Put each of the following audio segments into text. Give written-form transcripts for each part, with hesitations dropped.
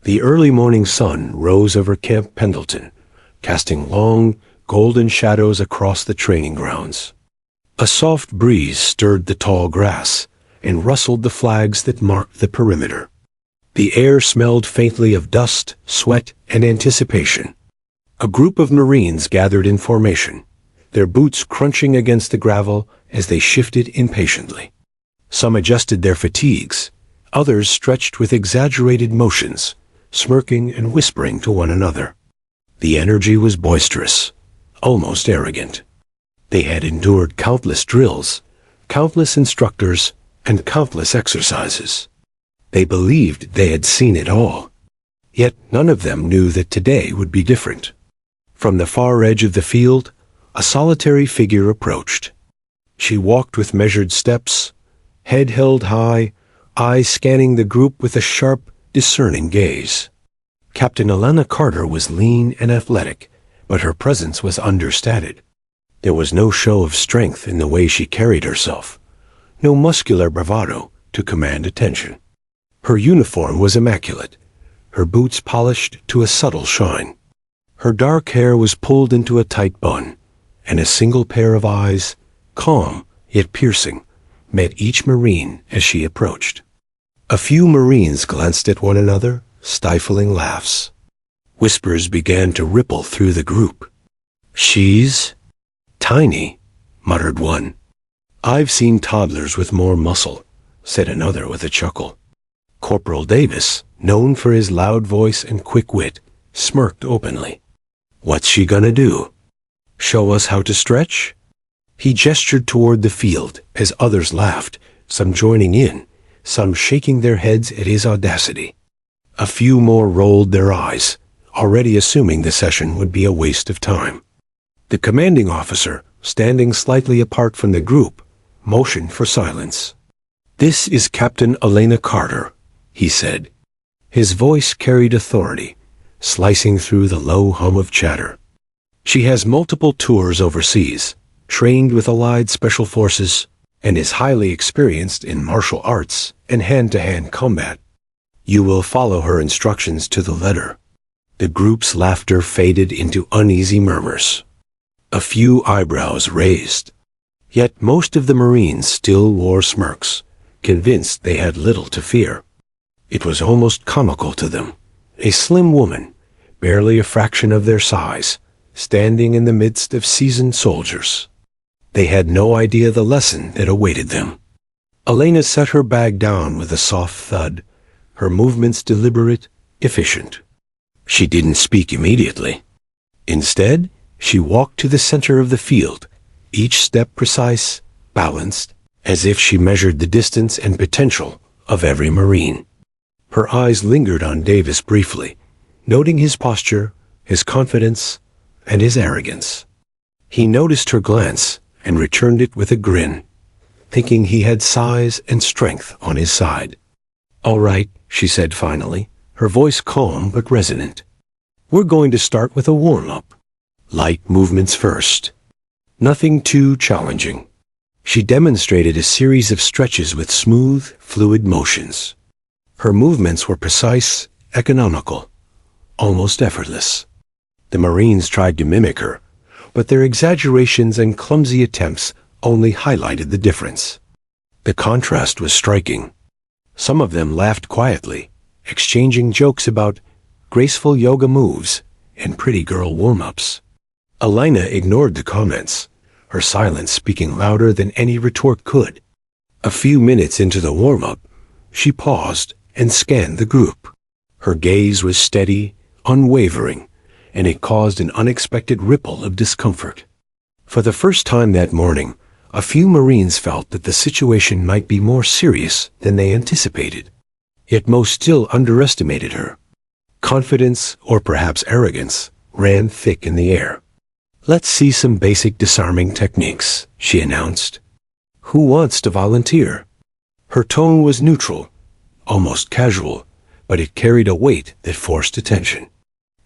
The early morning sun rose over Camp Pendleton, casting long, golden shadows across the training grounds. A soft breeze stirred the tall grass and rustled the flags that marked the perimeter. The air smelled faintly of dust, sweat, and anticipation. A group of Marines gathered in formation, their boots crunching against the gravel as they shifted impatiently. Some adjusted their fatigues, others stretched with exaggerated motions, smirking and whispering to one another. The energy was boisterous, almost arrogant. They had endured countless drills, countless instructors, and countless exercises. They believed they had seen it all. Yet none of them knew that today would be different. From the far edge of the field, a solitary figure approached. She walked with measured steps, head held high, eyes scanning the group with a sharp, discerning gaze. Captain Elena Carter was lean and athletic, but her presence was understated. There was no show of strength in the way she carried herself, no muscular bravado to command attention. Her uniform was immaculate, her boots polished to a subtle shine. Her dark hair was pulled into a tight bun, and a single pair of eyes, calm yet piercing, met each Marine as she approached. A few Marines glanced at one another, stifling laughs. Whispers began to ripple through the group. "She's tiny," muttered one. "I've seen toddlers with more muscle," said another with a chuckle. Corporal Davis, known for his loud voice and quick wit, smirked openly. "What's she gonna do? Show us how to stretch?" He gestured toward the field as others laughed, some joining in, some shaking their heads at his audacity. A few more rolled their eyes, already assuming the session would be a waste of time. The commanding officer, standing slightly apart from the group, motioned for silence. "This is Captain Elena Carter," he said. His voice carried authority, slicing through the low hum of chatter. "She has multiple tours overseas, trained with Allied Special Forces, and is highly experienced in martial arts and hand-to-hand combat. You will follow her instructions to the letter." The group's laughter faded into uneasy murmurs. A few eyebrows raised. Yet most of the Marines still wore smirks, convinced they had little to fear. It was almost comical to them. A slim woman, barely a fraction of their size, standing in the midst of seasoned soldiers. They had no idea the lesson that awaited them. Elena set her bag down with a soft thud, her movements deliberate, efficient. She didn't speak immediately. Instead, she walked to the center of the field, each step precise, balanced, as if she measured the distance and potential of every Marine. Her eyes lingered on Davis briefly, noting his posture, his confidence, and his arrogance. He noticed her glance and returned it with a grin, thinking he had size and strength on his side. "All right," she said finally, her voice calm but resonant. "We're going to start with a warm-up. Light movements first. Nothing too challenging." She demonstrated a series of stretches with smooth, fluid motions. Her movements were precise, economical, almost effortless. The Marines tried to mimic her, but their exaggerations and clumsy attempts only highlighted the difference. The contrast was striking. Some of them laughed quietly, exchanging jokes about graceful yoga moves and pretty girl warm-ups. Elena ignored the comments, her silence speaking louder than any retort could. A few minutes into the warm-up, she paused and scanned the group. Her gaze was steady, unwavering, and it caused an unexpected ripple of discomfort. For the first time that morning, a few Marines felt that the situation might be more serious than they anticipated. Yet most still underestimated her. Confidence, or perhaps arrogance, ran thick in the air. "Let's see some basic disarming techniques," she announced. "Who wants to volunteer?" Her tone was neutral, almost casual, but it carried a weight that forced attention.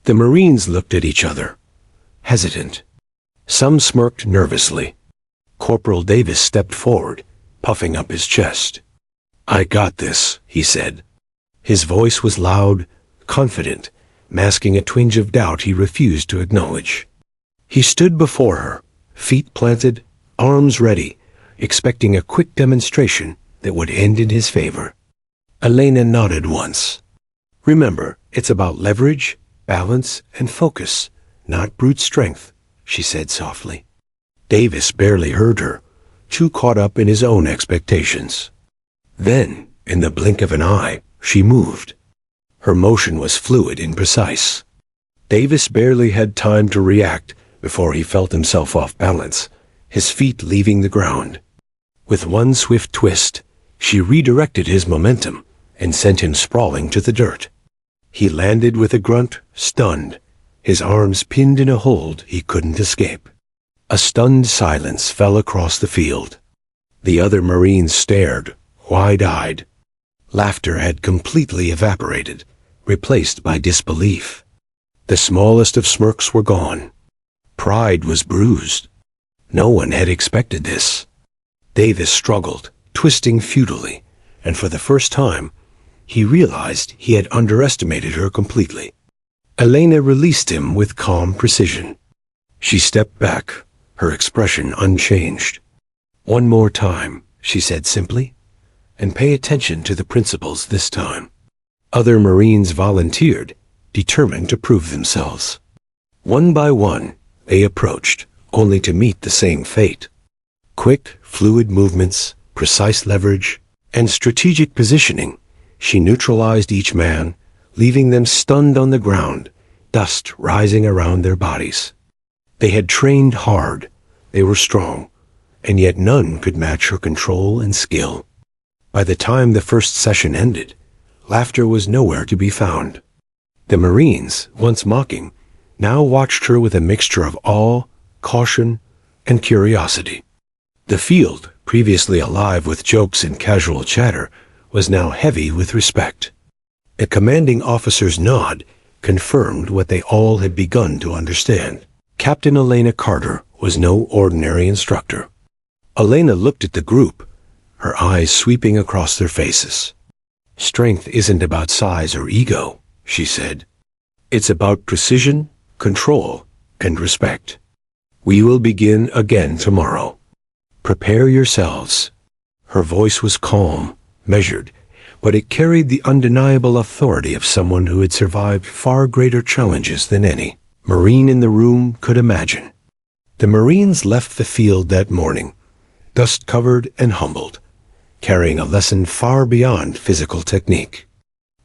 The Marines looked at each other, hesitant. Some smirked nervously. Corporal Davis stepped forward, puffing up his chest. "I got this," he said. His voice was loud, confident, masking a twinge of doubt he refused to acknowledge. He stood before her, feet planted, arms ready, expecting a quick demonstration that would end in his favor. Elena nodded once. "Remember, it's about leverage, balance, and focus, not brute strength," she said softly. Davis barely heard her, too caught up in his own expectations. Then, in the blink of an eye, she moved. Her motion was fluid and precise. Davis barely had time to react before he felt himself off balance, his feet leaving the ground. With one swift twist, she redirected his momentum and sent him sprawling to the dirt. He landed with a grunt, stunned, his arms pinned in a hold he couldn't escape. A stunned silence fell across the field. The other Marines stared, wide-eyed. Laughter had completely evaporated, replaced by disbelief. The smallest of smirks were gone. Pride was bruised. No one had expected this. Davis struggled, twisting futilely, and for the first time, he realized he had underestimated her completely. Elena released him with calm precision. She stepped back, her expression unchanged. "One more time," she said simply, "and pay attention to the principles this time." Other Marines volunteered, determined to prove themselves. One by one, they approached, only to meet the same fate. Quick, fluid movements, precise leverage, and strategic positioning, she neutralized each man, leaving them stunned on the ground, dust rising around their bodies. They had trained hard, they were strong, and yet none could match her control and skill. By the time the first session ended, laughter was nowhere to be found. The Marines, once mocking, now watched her with a mixture of awe, caution, and curiosity. The field, previously alive with jokes and casual chatter, was now heavy with respect. A commanding officer's nod confirmed what they all had begun to understand. Captain Elena Carter was no ordinary instructor. Elena looked at the group, her eyes sweeping across their faces. "Strength isn't about size or ego," she said. "It's about precision, control, and respect. We will begin again tomorrow. Prepare yourselves." Her voice was calm, measured, but it carried the undeniable authority of someone who had survived far greater challenges than any Marine in the room could imagine. The Marines left the field that morning, dust-covered and humbled, carrying a lesson far beyond physical technique.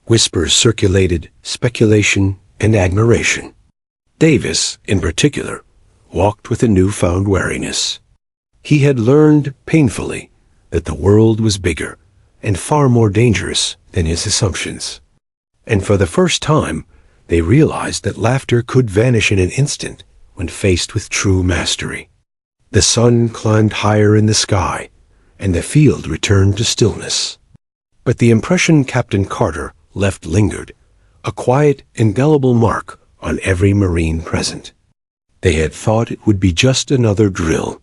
Whispers circulated, speculation, and admiration. Davis, in particular, walked with a newfound wariness. He had learned, painfully, that the world was bigger and far more dangerous than his assumptions. And for the first time, they realized that laughter could vanish in an instant when faced with true mastery. The sun climbed higher in the sky, and the field returned to stillness. But the impression Captain Carter left lingered, a quiet, indelible mark on every Marine present. They had thought it would be just another drill.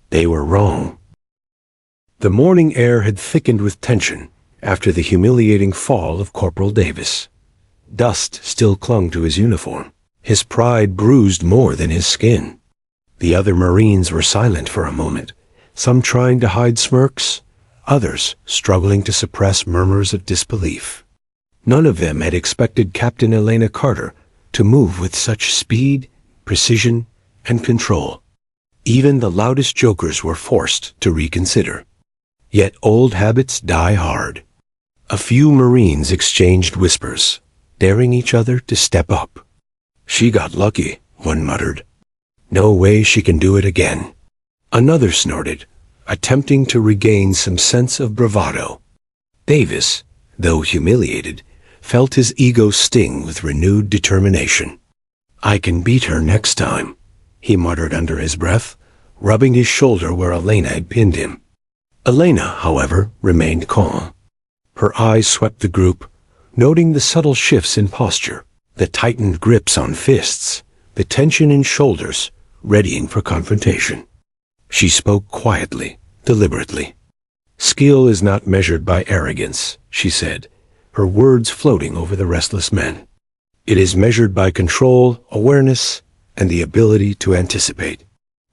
They were wrong. The morning air had thickened with tension after the humiliating fall of Corporal Davis. Dust still clung to his uniform, his pride bruised more than his skin. The other Marines were silent for a moment, some trying to hide smirks, others struggling to suppress murmurs of disbelief. None of them had expected Captain Elena Carter to move with such speed, precision, and control. Even the loudest jokers were forced to reconsider. Yet old habits die hard. A few Marines exchanged whispers, daring each other to step up. "She got lucky," one muttered. "No way she can do it again." Another snorted, attempting to regain some sense of bravado. Davis, though humiliated, felt his ego sting with renewed determination. "I can beat her next time," he muttered under his breath, rubbing his shoulder where Elena had pinned him. Elena, however, remained calm. Her eyes swept the group, noting the subtle shifts in posture, the tightened grips on fists, the tension in shoulders, readying for confrontation. She spoke quietly, deliberately. "Skill is not measured by arrogance," she said, her words floating over the restless men. It is measured by control, awareness, and the ability to anticipate.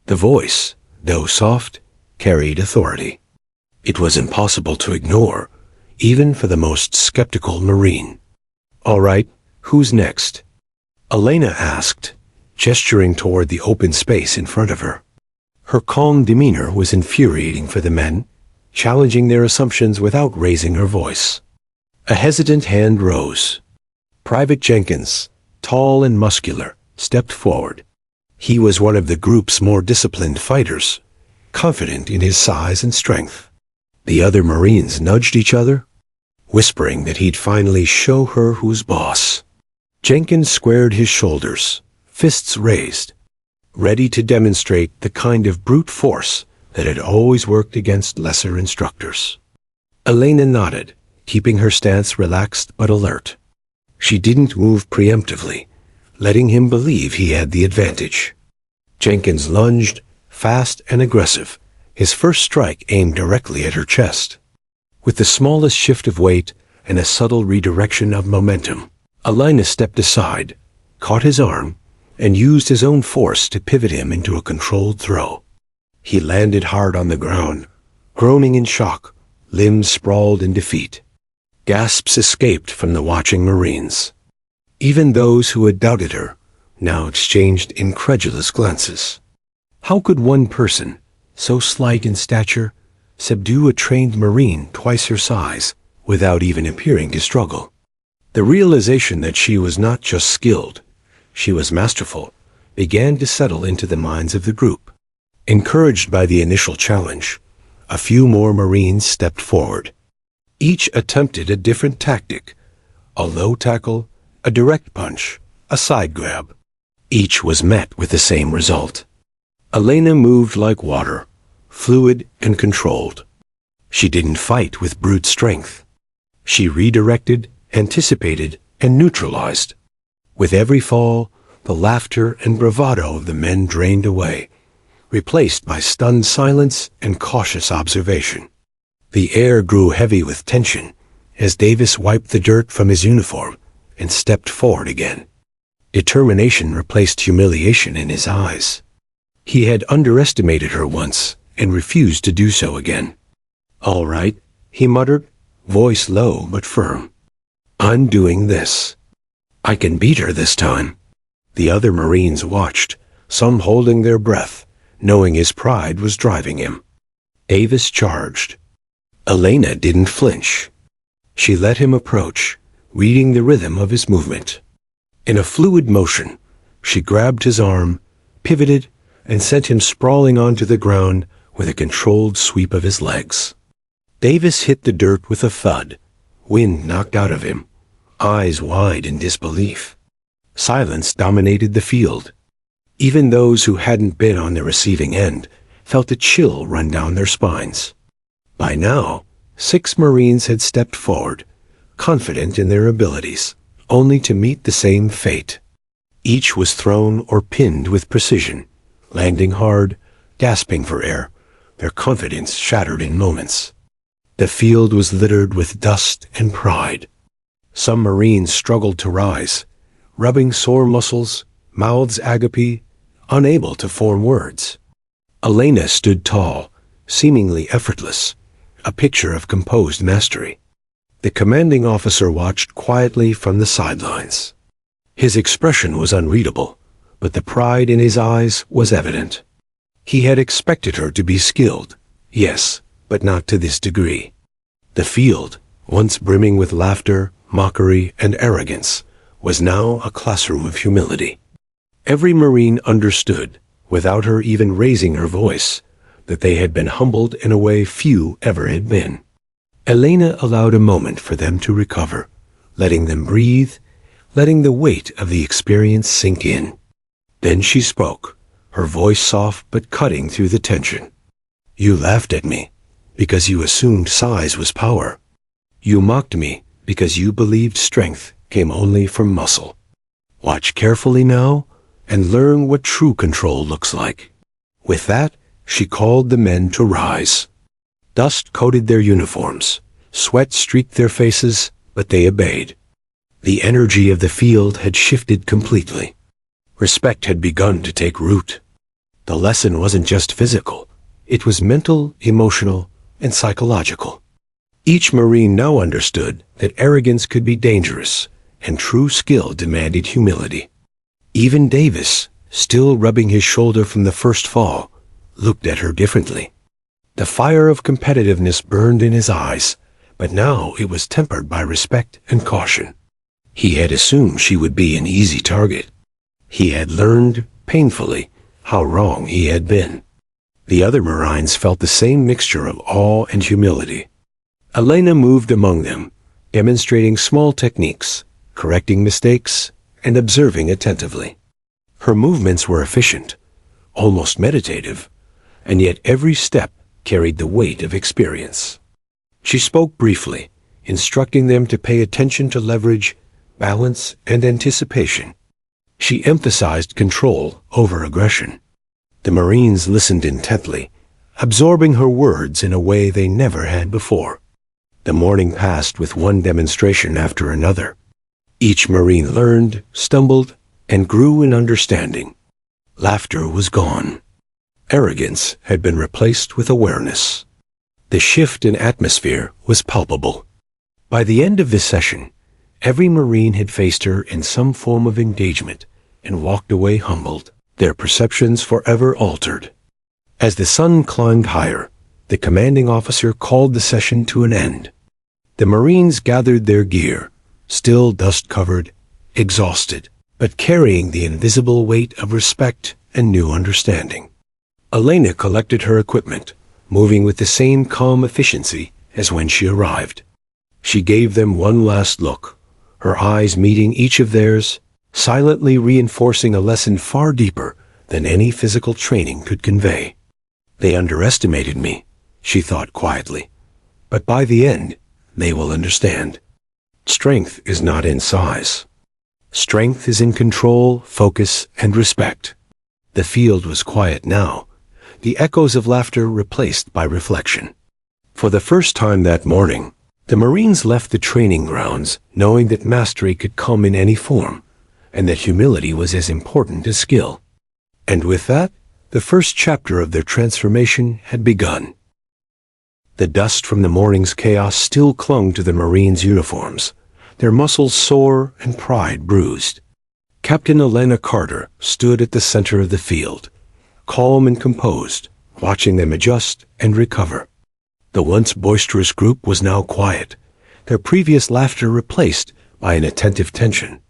The voice, though soft, carried authority. It was impossible to ignore, even for the most skeptical Marine. "All right, who's next?" Elena asked, gesturing toward the open space in front of her. Her calm demeanor was infuriating for the men, challenging their assumptions without raising her voice. A hesitant hand rose. Private Jenkins, tall and muscular, stepped forward. He was one of the group's more disciplined fighters, confident in his size and strength. The other Marines nudged each other, whispering that he'd finally show her who's boss. Jenkins squared his shoulders, fists raised, ready to demonstrate the kind of brute force that had always worked against lesser instructors. Elena nodded, keeping her stance relaxed but alert. She didn't move preemptively, letting him believe he had the advantage. Jenkins lunged, fast and aggressive, his first strike aimed directly at her chest. With the smallest shift of weight and a subtle redirection of momentum, Elena stepped aside, caught his arm, and used his own force to pivot him into a controlled throw. He landed hard on the ground, groaning in shock, limbs sprawled in defeat. Gasps escaped from the watching Marines. Even those who had doubted her now exchanged incredulous glances. How could one person, so slight in stature, subdue a trained Marine twice her size without even appearing to struggle? The realization that she was not just skilled, she was masterful, began to settle into the minds of the group. Encouraged by the initial challenge, a few more Marines stepped forward. Each attempted a different tactic, a low tackle, a direct punch, a side grab. Each was met with the same result. Elena moved like water, fluid and controlled. She didn't fight with brute strength. She redirected, anticipated, and neutralized. With every fall, the laughter and bravado of the men drained away, replaced by stunned silence and cautious observation. The air grew heavy with tension as Davis wiped the dirt from his uniform and stepped forward again. Determination replaced humiliation in his eyes. He had underestimated her once and refused to do so again. "All right," he muttered, voice low but firm. "I'm doing this. I can beat her this time." The other Marines watched, some holding their breath, knowing his pride was driving him. Davis charged. Elena didn't flinch. She let him approach, reading the rhythm of his movement. In a fluid motion, she grabbed his arm, pivoted, and sent him sprawling onto the ground with a controlled sweep of his legs. Davis hit the dirt with a thud, wind knocked out of him, eyes wide in disbelief. Silence dominated the field. Even those who hadn't been on the receiving end felt a chill run down their spines. By now, 6 Marines had stepped forward, confident in their abilities, only to meet the same fate. Each was thrown or pinned with precision, landing hard, gasping for air, their confidence shattered in moments. The field was littered with dust and pride. Some Marines struggled to rise, rubbing sore muscles, mouths agape, unable to form words. Elena stood tall, seemingly effortless, a picture of composed mastery. The commanding officer watched quietly from the sidelines. His expression was unreadable, but the pride in his eyes was evident. He had expected her to be skilled, yes, but not to this degree. The field, once brimming with laughter, mockery, and arrogance, was now a classroom of humility. Every Marine understood, without her even raising her voice, that they had been humbled in a way few ever had been. Elena allowed a moment for them to recover, letting them breathe, letting the weight of the experience sink in. Then she spoke, her voice soft but cutting through the tension. "You laughed at me because you assumed size was power. You mocked me because you believed strength came only from muscle. Watch carefully now and learn what true control looks like." With that, she called the men to rise. Dust coated their uniforms, sweat streaked their faces, but they obeyed. The energy of the field had shifted completely. Respect had begun to take root. The lesson wasn't just physical. It was mental, emotional, and psychological. Each Marine now understood that arrogance could be dangerous, and true skill demanded humility. Even Davis, still rubbing his shoulder from the first fall, looked at her differently. The fire of competitiveness burned in his eyes, but now it was tempered by respect and caution. He had assumed she would be an easy target. He had learned, painfully, how wrong he had been. The other Marines felt the same mixture of awe and humility. Elena moved among them, demonstrating small techniques, correcting mistakes, and observing attentively. Her movements were efficient, almost meditative, and yet every step carried the weight of experience. She spoke briefly, instructing them to pay attention to leverage, balance, and anticipation. She emphasized control over aggression. The Marines listened intently, absorbing her words in a way they never had before. The morning passed with one demonstration after another. Each Marine learned, stumbled, and grew in understanding. Laughter was gone. Arrogance had been replaced with awareness. The shift in atmosphere was palpable. By the end of this session, every Marine had faced her in some form of engagement and walked away humbled, their perceptions forever altered. As the sun climbed higher, the commanding officer called the session to an end. The Marines gathered their gear, still dust-covered, exhausted, but carrying the invisible weight of respect and new understanding. Elena collected her equipment, moving with the same calm efficiency as when she arrived. She gave them one last look, her eyes meeting each of theirs, silently reinforcing a lesson far deeper than any physical training could convey. They underestimated me, she thought quietly, but by the end, they will understand. Strength is not in size. Strength is in control, focus, and respect. The field was quiet now, the echoes of laughter replaced by reflection. For the first time that morning, the Marines left the training grounds knowing that mastery could come in any form, and that humility was as important as skill. And with that, the first chapter of their transformation had begun. The dust from the morning's chaos still clung to the Marines' uniforms, their muscles sore and pride bruised. Captain Elena Carter stood at the center of the field, calm and composed, watching them adjust and recover. The once boisterous group was now quiet, their previous laughter replaced by an attentive tension.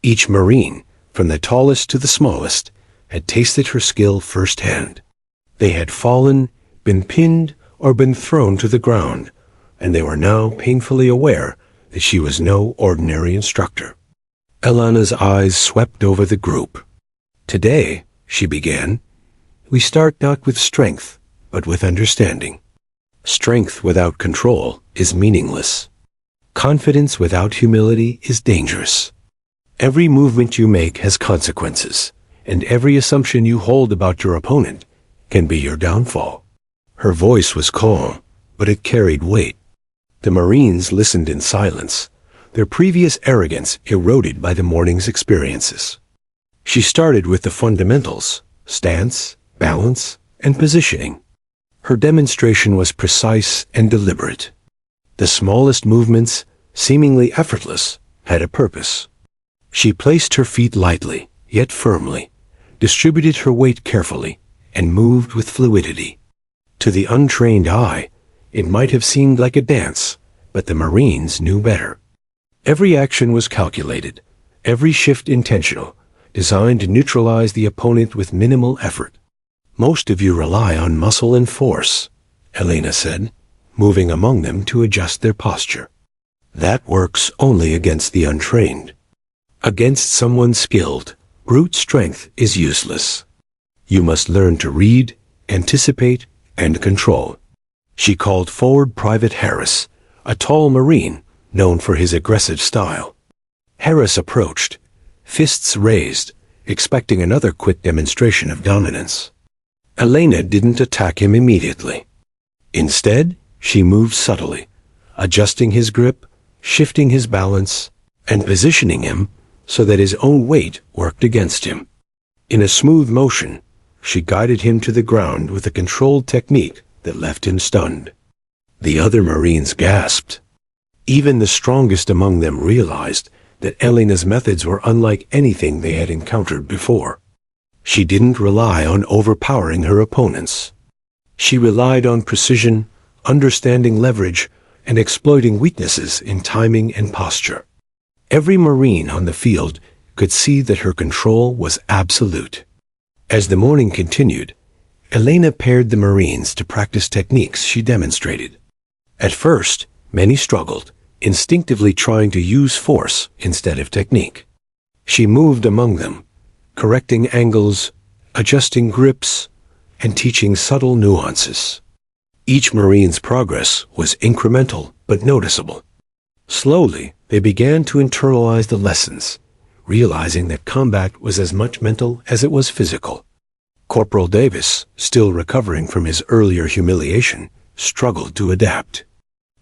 Each Marine, from the tallest to the smallest, had tasted her skill firsthand. They had fallen, been pinned, or been thrown to the ground, and they were now painfully aware that she was no ordinary instructor. Elena's eyes swept over the group. "Today," she began, "we start not with strength, but with understanding. Strength without control is meaningless. Confidence without humility is dangerous. Every movement you make has consequences, and every assumption you hold about your opponent can be your downfall." Her voice was calm, but it carried weight. The Marines listened in silence, their previous arrogance eroded by the morning's experiences. She started with the fundamentals: stance, balance, and positioning. Her demonstration was precise and deliberate. The smallest movements, seemingly effortless, had a purpose. She placed her feet lightly, yet firmly, distributed her weight carefully, and moved with fluidity. To the untrained eye, it might have seemed like a dance, but the Marines knew better. Every action was calculated, every shift intentional, designed to neutralize the opponent with minimal effort. "Most of you rely on muscle and force," Elena said, moving among them to adjust their posture. "That works only against the untrained. Against someone skilled, brute strength is useless. You must learn to read, anticipate, and control." She called forward Private Harris, a tall Marine known for his aggressive style. Harris approached, fists raised, expecting another quick demonstration of dominance. Elena didn't attack him immediately. Instead, she moved subtly, adjusting his grip, shifting his balance, and positioning him so that his own weight worked against him. In a smooth motion, she guided him to the ground with a controlled technique that left him stunned. The other Marines gasped. Even the strongest among them realized that Elena's methods were unlike anything they had encountered before. She didn't rely on overpowering her opponents. She relied on precision, understanding leverage, and exploiting weaknesses in timing and posture. Every Marine on the field could see that her control was absolute. As the morning continued, Elena paired the Marines to practice techniques she demonstrated. At first, many struggled, instinctively trying to use force instead of technique. She moved among them, correcting angles, adjusting grips, and teaching subtle nuances. Each Marine's progress was incremental but noticeable. Slowly, they began to internalize the lessons, realizing that combat was as much mental as it was physical. Corporal Davis, still recovering from his earlier humiliation, struggled to adapt.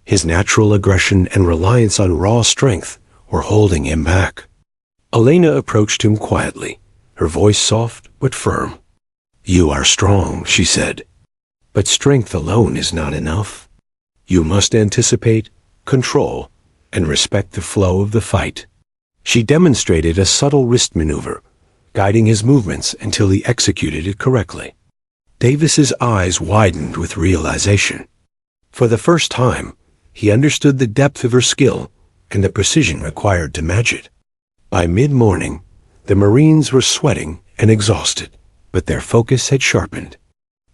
His natural aggression and reliance on raw strength were holding him back. Elena approached him quietly, her voice soft but firm. "You are strong," she said, "but strength alone is not enough. You must anticipate, control, and respect the flow of the fight." She demonstrated a subtle wrist maneuver, guiding his movements until he executed it correctly. Davis's eyes widened with realization. For the first time, he understood the depth of her skill and the precision required to match it. By mid-morning, the Marines were sweating and exhausted, but their focus had sharpened.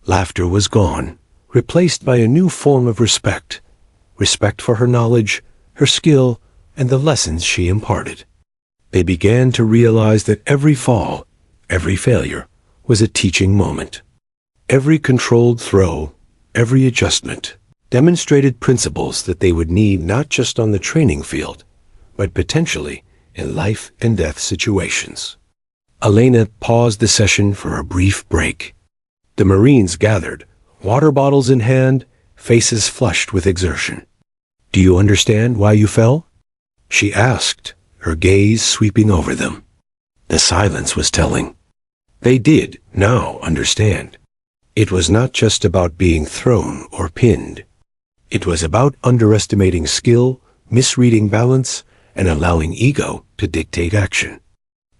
Laughter was gone, replaced by a new form of respect. Respect for her knowledge, her skill, and the lessons she imparted. They began to realize that every fall, every failure, was a teaching moment. Every controlled throw, every adjustment, demonstrated principles that they would need not just on the training field, but potentially in life and death situations. Elena paused the session for a brief break. The Marines gathered, water bottles in hand, faces flushed with exertion. "Do you understand why you fell?" she asked, her gaze sweeping over them. The silence was telling. They did now understand. It was not just about being thrown or pinned. It was about underestimating skill, misreading balance, and allowing ego to dictate action.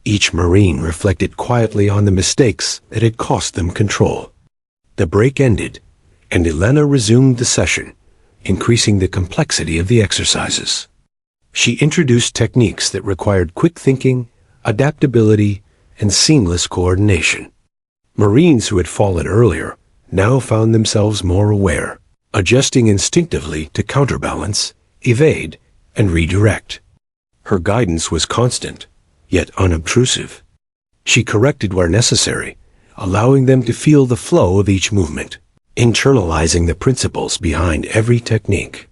Each Marine reflected quietly on the mistakes that had cost them control. The break ended, and Elena resumed the session, increasing the complexity of the exercises. She introduced techniques that required quick thinking, adaptability, and seamless coordination. Marines who had fallen earlier now found themselves more aware, adjusting instinctively to counterbalance, evade, and redirect. Her guidance was constant, yet unobtrusive. She corrected where necessary, allowing them to feel the flow of each movement, internalizing the principles behind every technique.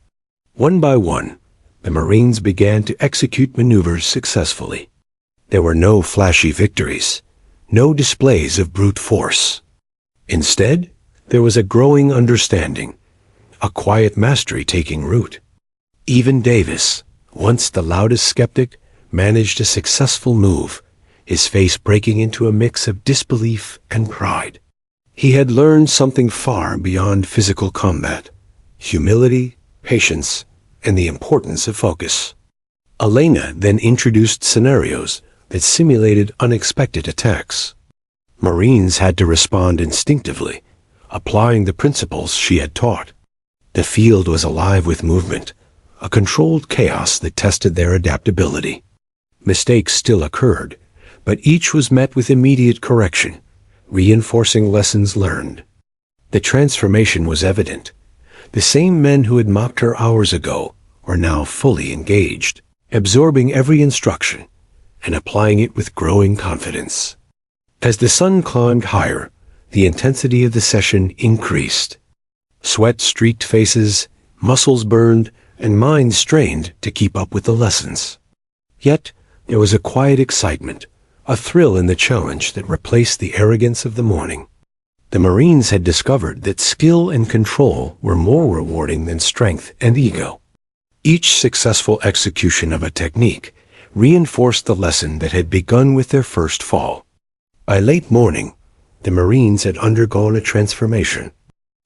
One by one, the Marines began to execute maneuvers successfully. There were no flashy victories, no displays of brute force. Instead, there was a growing understanding, a quiet mastery taking root. Even Davis, once the loudest skeptic, managed a successful move, his face breaking into a mix of disbelief and pride. He had learned something far beyond physical combat: humility, patience, and the importance of focus. Elena then introduced scenarios that simulated unexpected attacks. Marines had to respond instinctively, applying the principles she had taught. The field was alive with movement, a controlled chaos that tested their adaptability. Mistakes still occurred, but each was met with immediate correction, reinforcing lessons learned. The transformation was evident. The same men who had mocked her hours ago were now fully engaged, absorbing every instruction and applying it with growing confidence. As the sun climbed higher, the intensity of the session increased. Sweat streaked faces, muscles burned, and minds strained to keep up with the lessons. Yet, there was a quiet excitement, a thrill in the challenge that replaced the arrogance of the morning. The Marines had discovered that skill and control were more rewarding than strength and ego. Each successful execution of a technique reinforced the lesson that had begun with their first fall. By late morning, the Marines had undergone a transformation.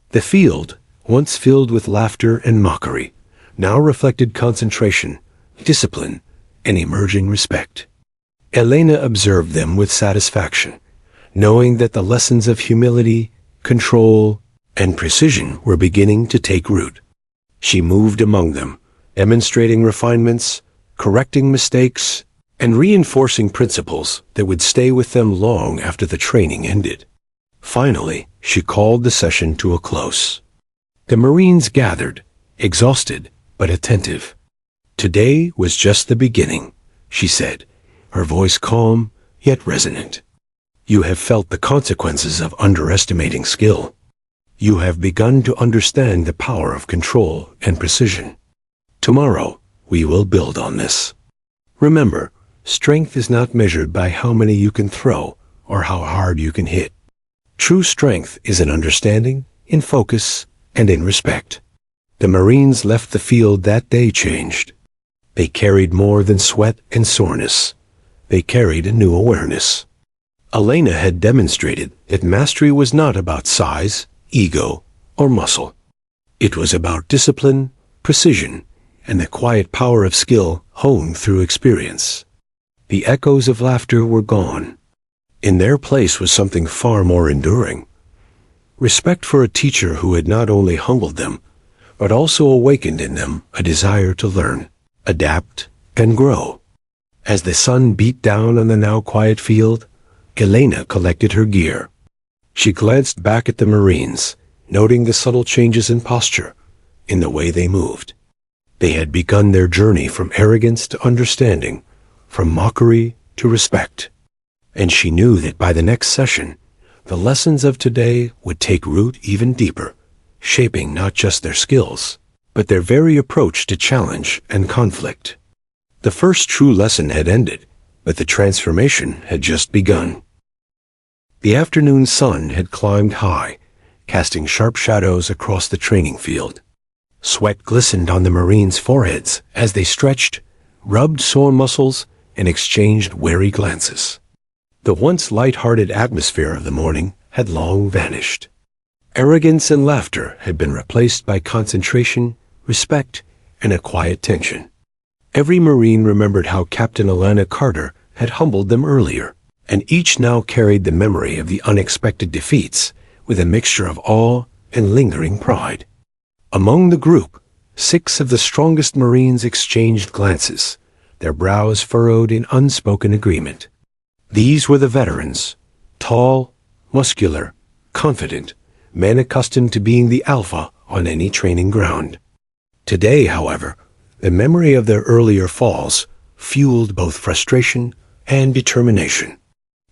The field, once filled with laughter and mockery, now reflected concentration, discipline, and emerging respect. Elena observed them with satisfaction, knowing that the lessons of humility, control, and precision were beginning to take root. She moved among them, demonstrating refinements, correcting mistakes, and reinforcing principles that would stay with them long after the training ended. Finally, she called the session to a close. The Marines gathered, exhausted but attentive. "Today was just the beginning," she said, her voice calm yet resonant. "You have felt the consequences of underestimating skill. You have begun to understand the power of control and precision. Tomorrow, we will build on this. Remember, strength is not measured by how many you can throw or how hard you can hit. True strength is in understanding, in focus, and in respect." The Marines left the field that day changed. They carried more than sweat and soreness. They carried a new awareness. Elena had demonstrated that mastery was not about size, ego, or muscle. It was about discipline, precision, and the quiet power of skill honed through experience. The echoes of laughter were gone. In their place was something far more enduring. Respect for a teacher who had not only humbled them, but also awakened in them a desire to learn, adapt, and grow. As the sun beat down on the now quiet field, Elena collected her gear. She glanced back at the Marines, noting the subtle changes in posture, in the way they moved. They had begun their journey from arrogance to understanding, from mockery to respect. And she knew that by the next session, the lessons of today would take root even deeper, shaping not just their skills, but their very approach to challenge and conflict. The first true lesson had ended, but the transformation had just begun. The afternoon sun had climbed high, casting sharp shadows across the training field. Sweat glistened on the Marines' foreheads as they stretched, rubbed sore muscles, and exchanged wary glances. The once light-hearted atmosphere of the morning had long vanished. Arrogance and laughter had been replaced by concentration, respect, and a quiet tension. Every Marine remembered how Captain Alana Carter had humbled them earlier, and each now carried the memory of the unexpected defeats with a mixture of awe and lingering pride. Among the group, 6 of the strongest Marines exchanged glances, their brows furrowed in unspoken agreement. These were the veterans, tall, muscular, confident, men accustomed to being the alpha on any training ground. Today, however, the memory of their earlier falls fueled both frustration and determination.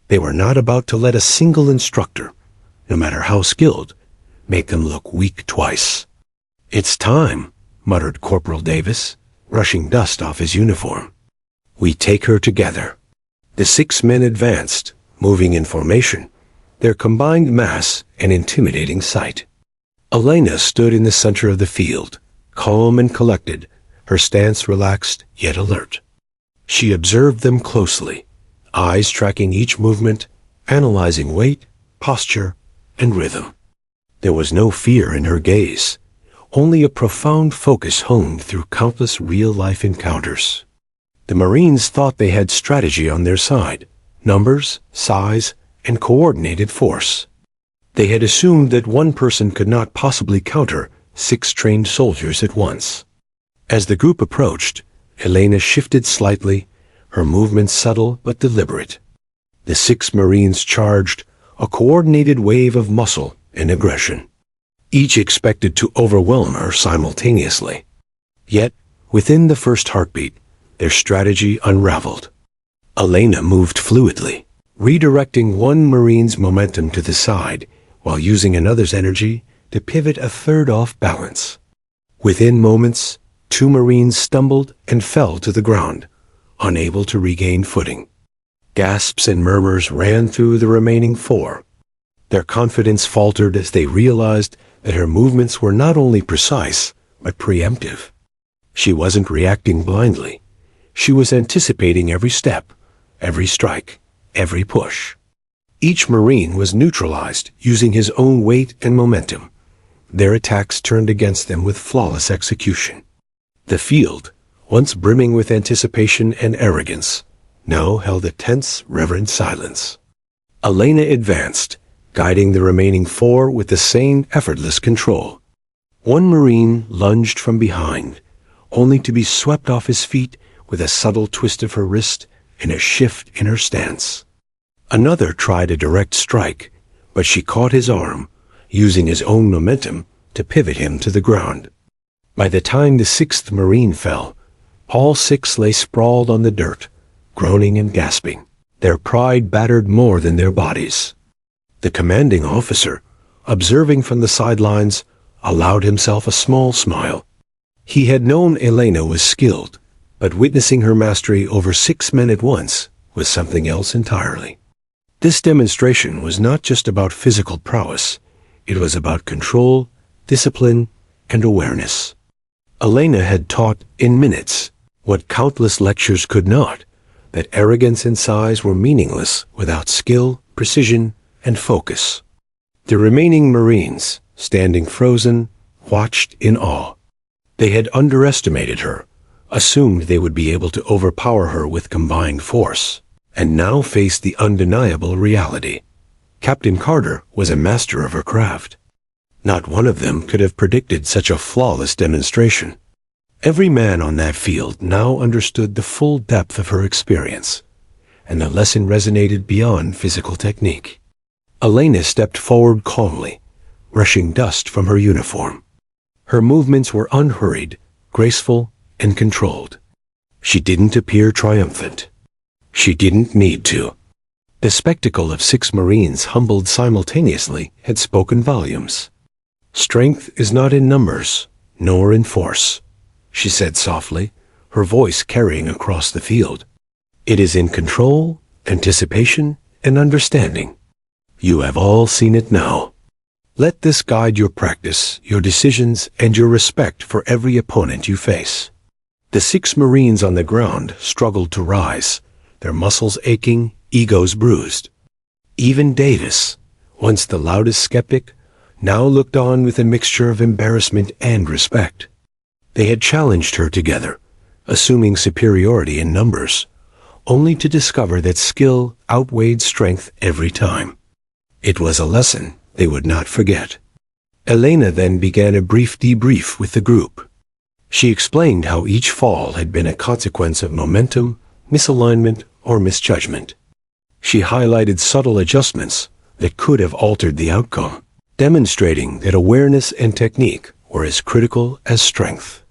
They were not about to let a single instructor, no matter how skilled, make them look weak twice. "It's time," muttered Corporal Davis, brushing dust off his uniform. "We take her together." The 6 men advanced, moving in formation, their combined mass an intimidating sight. Elena stood in the center of the field, calm and collected, her stance relaxed yet alert. She observed them closely, eyes tracking each movement, analyzing weight, posture, and rhythm. There was no fear in her gaze, only a profound focus honed through countless real-life encounters. The Marines thought they had strategy on their side, numbers, size, and coordinated force. They had assumed that one person could not possibly counter 6 trained soldiers at once. As the group approached, Elena shifted slightly, her movements subtle but deliberate. The 6 Marines charged, a coordinated wave of muscle and aggression. Each expected to overwhelm her simultaneously. Yet, within the first heartbeat, their strategy unraveled. Elena moved fluidly, redirecting one Marine's momentum to the side while using another's energy to pivot a third off balance. Within moments, 2 Marines stumbled and fell to the ground, unable to regain footing. Gasps and murmurs ran through the remaining 4. Their confidence faltered as they realized that her movements were not only precise, but preemptive. She wasn't reacting blindly. She was anticipating every step, every strike, every push. Each Marine was neutralized using his own weight and momentum. Their attacks turned against them with flawless execution. The field, once brimming with anticipation and arrogance, now held a tense, reverent silence. Elena advanced, guiding the remaining 4 with the same effortless control. One Marine lunged from behind, only to be swept off his feet with a subtle twist of her wrist and a shift in her stance. Another tried a direct strike, but she caught his arm, using his own momentum to pivot him to the ground. By the time the 6th Marine fell, all 6 lay sprawled on the dirt, groaning and gasping, their pride battered more than their bodies. The commanding officer, observing from the sidelines, allowed himself a small smile. He had known Elena was skilled, but witnessing her mastery over 6 men at once was something else entirely. This demonstration was not just about physical prowess. It was about control, discipline, and awareness. Elena had taught in minutes what countless lectures could not, that arrogance and size were meaningless without skill, precision, and focus. The remaining Marines, standing frozen, watched in awe. They had underestimated her, assumed they would be able to overpower her with combined force, and now faced the undeniable reality. Captain Carter was a master of her craft. Not one of them could have predicted such a flawless demonstration. Every man on that field now understood the full depth of her experience, and the lesson resonated beyond physical technique. Elena stepped forward calmly, brushing dust from her uniform. Her movements were unhurried, graceful, and controlled. She didn't appear triumphant. She didn't need to. The spectacle of 6 Marines humbled simultaneously had spoken volumes. "Strength is not in numbers, nor in force," she said softly, her voice carrying across the field. "It is in control, anticipation, and understanding. You have all seen it now. Let this guide your practice, your decisions, and your respect for every opponent you face." The 6 Marines on the ground struggled to rise, their muscles aching, egos bruised. Even Davis, once the loudest skeptic, now looked on with a mixture of embarrassment and respect. They had challenged her together, assuming superiority in numbers, only to discover that skill outweighed strength every time. It was a lesson they would not forget. Elena then began a brief debrief with the group. She explained how each fall had been a consequence of momentum, misalignment, or misjudgment. She highlighted subtle adjustments that could have altered the outcome, demonstrating that awareness and technique were as critical as strength.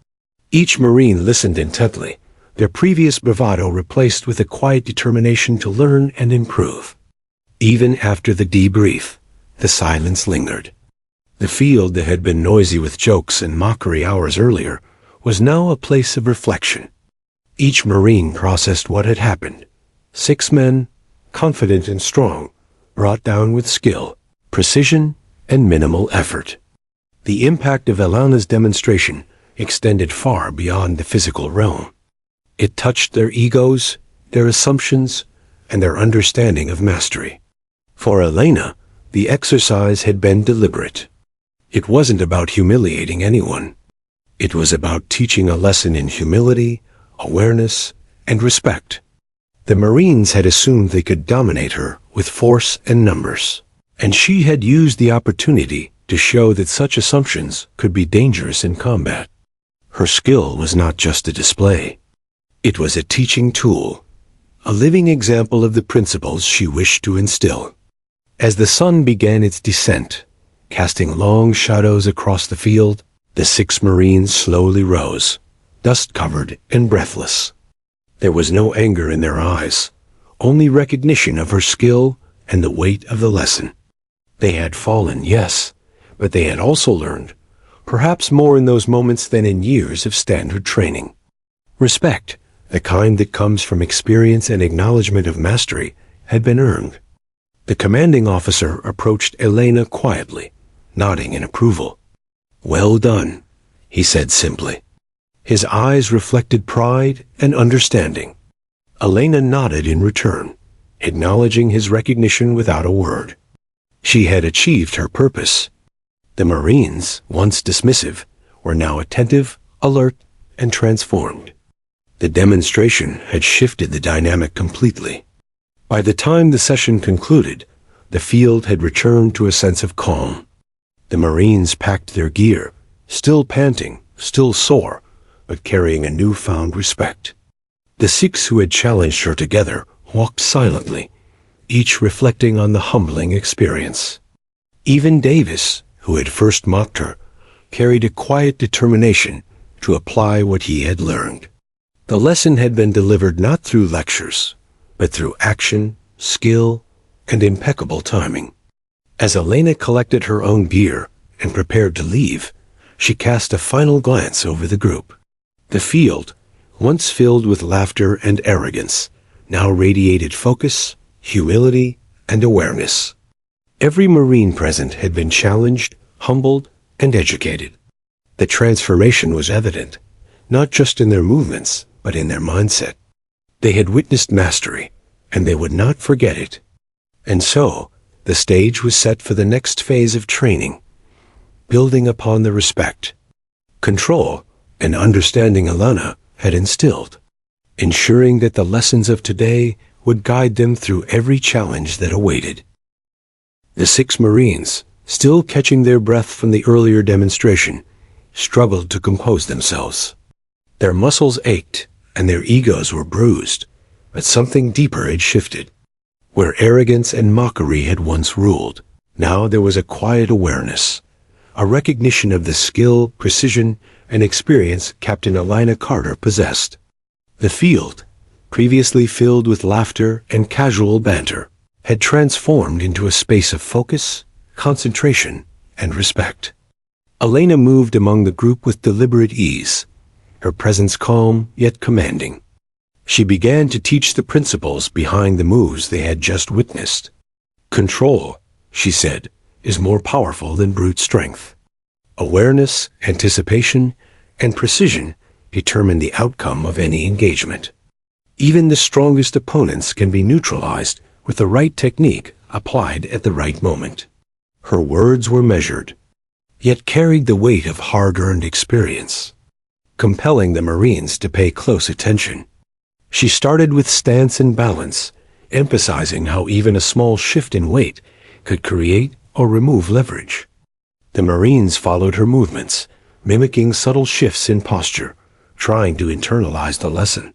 Each Marine listened intently, their previous bravado replaced with a quiet determination to learn and improve. Even after the debrief, the silence lingered. The field that had been noisy with jokes and mockery hours earlier was now a place of reflection. Each Marine processed what had happened. 6 men, confident and strong, brought down with skill, precision, and minimal effort. The impact of Elena's demonstration extended far beyond the physical realm. It touched their egos, their assumptions, and their understanding of mastery. For Elena, the exercise had been deliberate. It wasn't about humiliating anyone. It was about teaching a lesson in humility, awareness, and respect. The Marines had assumed they could dominate her with force and numbers, and she had used the opportunity to show that such assumptions could be dangerous in combat. Her skill was not just a display. It was a teaching tool, a living example of the principles she wished to instill. As the sun began its descent, casting long shadows across the field, the 6 Marines slowly rose, dust-covered and breathless. There was no anger in their eyes, only recognition of her skill and the weight of the lesson. They had fallen, yes, but they had also learned, perhaps more in those moments than in years of standard training. Respect, the kind that comes from experience and acknowledgement of mastery, had been earned. The commanding officer approached Elena quietly, nodding in approval. "Well done," he said simply. His eyes reflected pride and understanding. Elena nodded in return, acknowledging his recognition without a word. She had achieved her purpose. The Marines, once dismissive, were now attentive, alert, and transformed. The demonstration had shifted the dynamic completely. By the time the session concluded, the field had returned to a sense of calm. The Marines packed their gear, still panting, still sore, but carrying a newfound respect. The 6 who had challenged her together walked silently, each reflecting on the humbling experience. Even Davis, who had first mocked her, carried a quiet determination to apply what he had learned. The lesson had been delivered not through lectures, but through action, skill, and impeccable timing. As Elena collected her own gear and prepared to leave, she cast a final glance over the group. The field, once filled with laughter and arrogance, now radiated focus, humility, and awareness. Every Marine present had been challenged, humbled, and educated. The transformation was evident, not just in their movements, but in their mindset. They had witnessed mastery, and they would not forget it. And so, the stage was set for the next phase of training, building upon the respect, control, and understanding Elena had instilled, ensuring that the lessons of today would guide them through every challenge that awaited. The 6 Marines, still catching their breath from the earlier demonstration, struggled to compose themselves. Their muscles ached, and their egos were bruised, but something deeper had shifted. Where arrogance and mockery had once ruled, now there was a quiet awareness, a recognition of the skill, precision, and experience Captain Elena Carter possessed. The field, previously filled with laughter and casual banter, had transformed into a space of focus, concentration, and respect. Elena moved among the group with deliberate ease, her presence calm yet commanding. She began to teach the principles behind the moves they had just witnessed. Control, she said, is more powerful than brute strength. Awareness, anticipation, and precision determine the outcome of any engagement. Even the strongest opponents can be neutralized with the right technique applied at the right moment. Her words were measured, yet carried the weight of hard-earned experience, compelling the Marines to pay close attention. She started with stance and balance, emphasizing how even a small shift in weight could create or remove leverage. The Marines followed her movements, mimicking subtle shifts in posture, trying to internalize the lesson.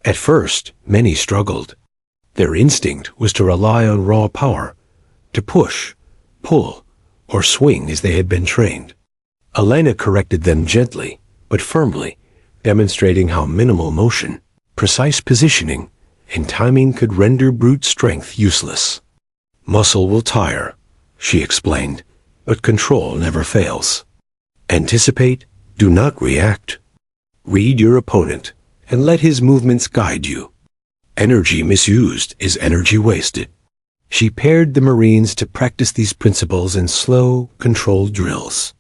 At first, many struggled. Their instinct was to rely on raw power, to push, pull, or swing as they had been trained. Elena corrected them gently, but firmly, demonstrating how minimal motion, precise positioning, and timing could render brute strength useless. Muscle will tire, she explained, but control never fails. Anticipate, do not react. Read your opponent, and let his movements guide you. Energy misused is energy wasted. She paired the Marines to practice these principles in slow, controlled drills.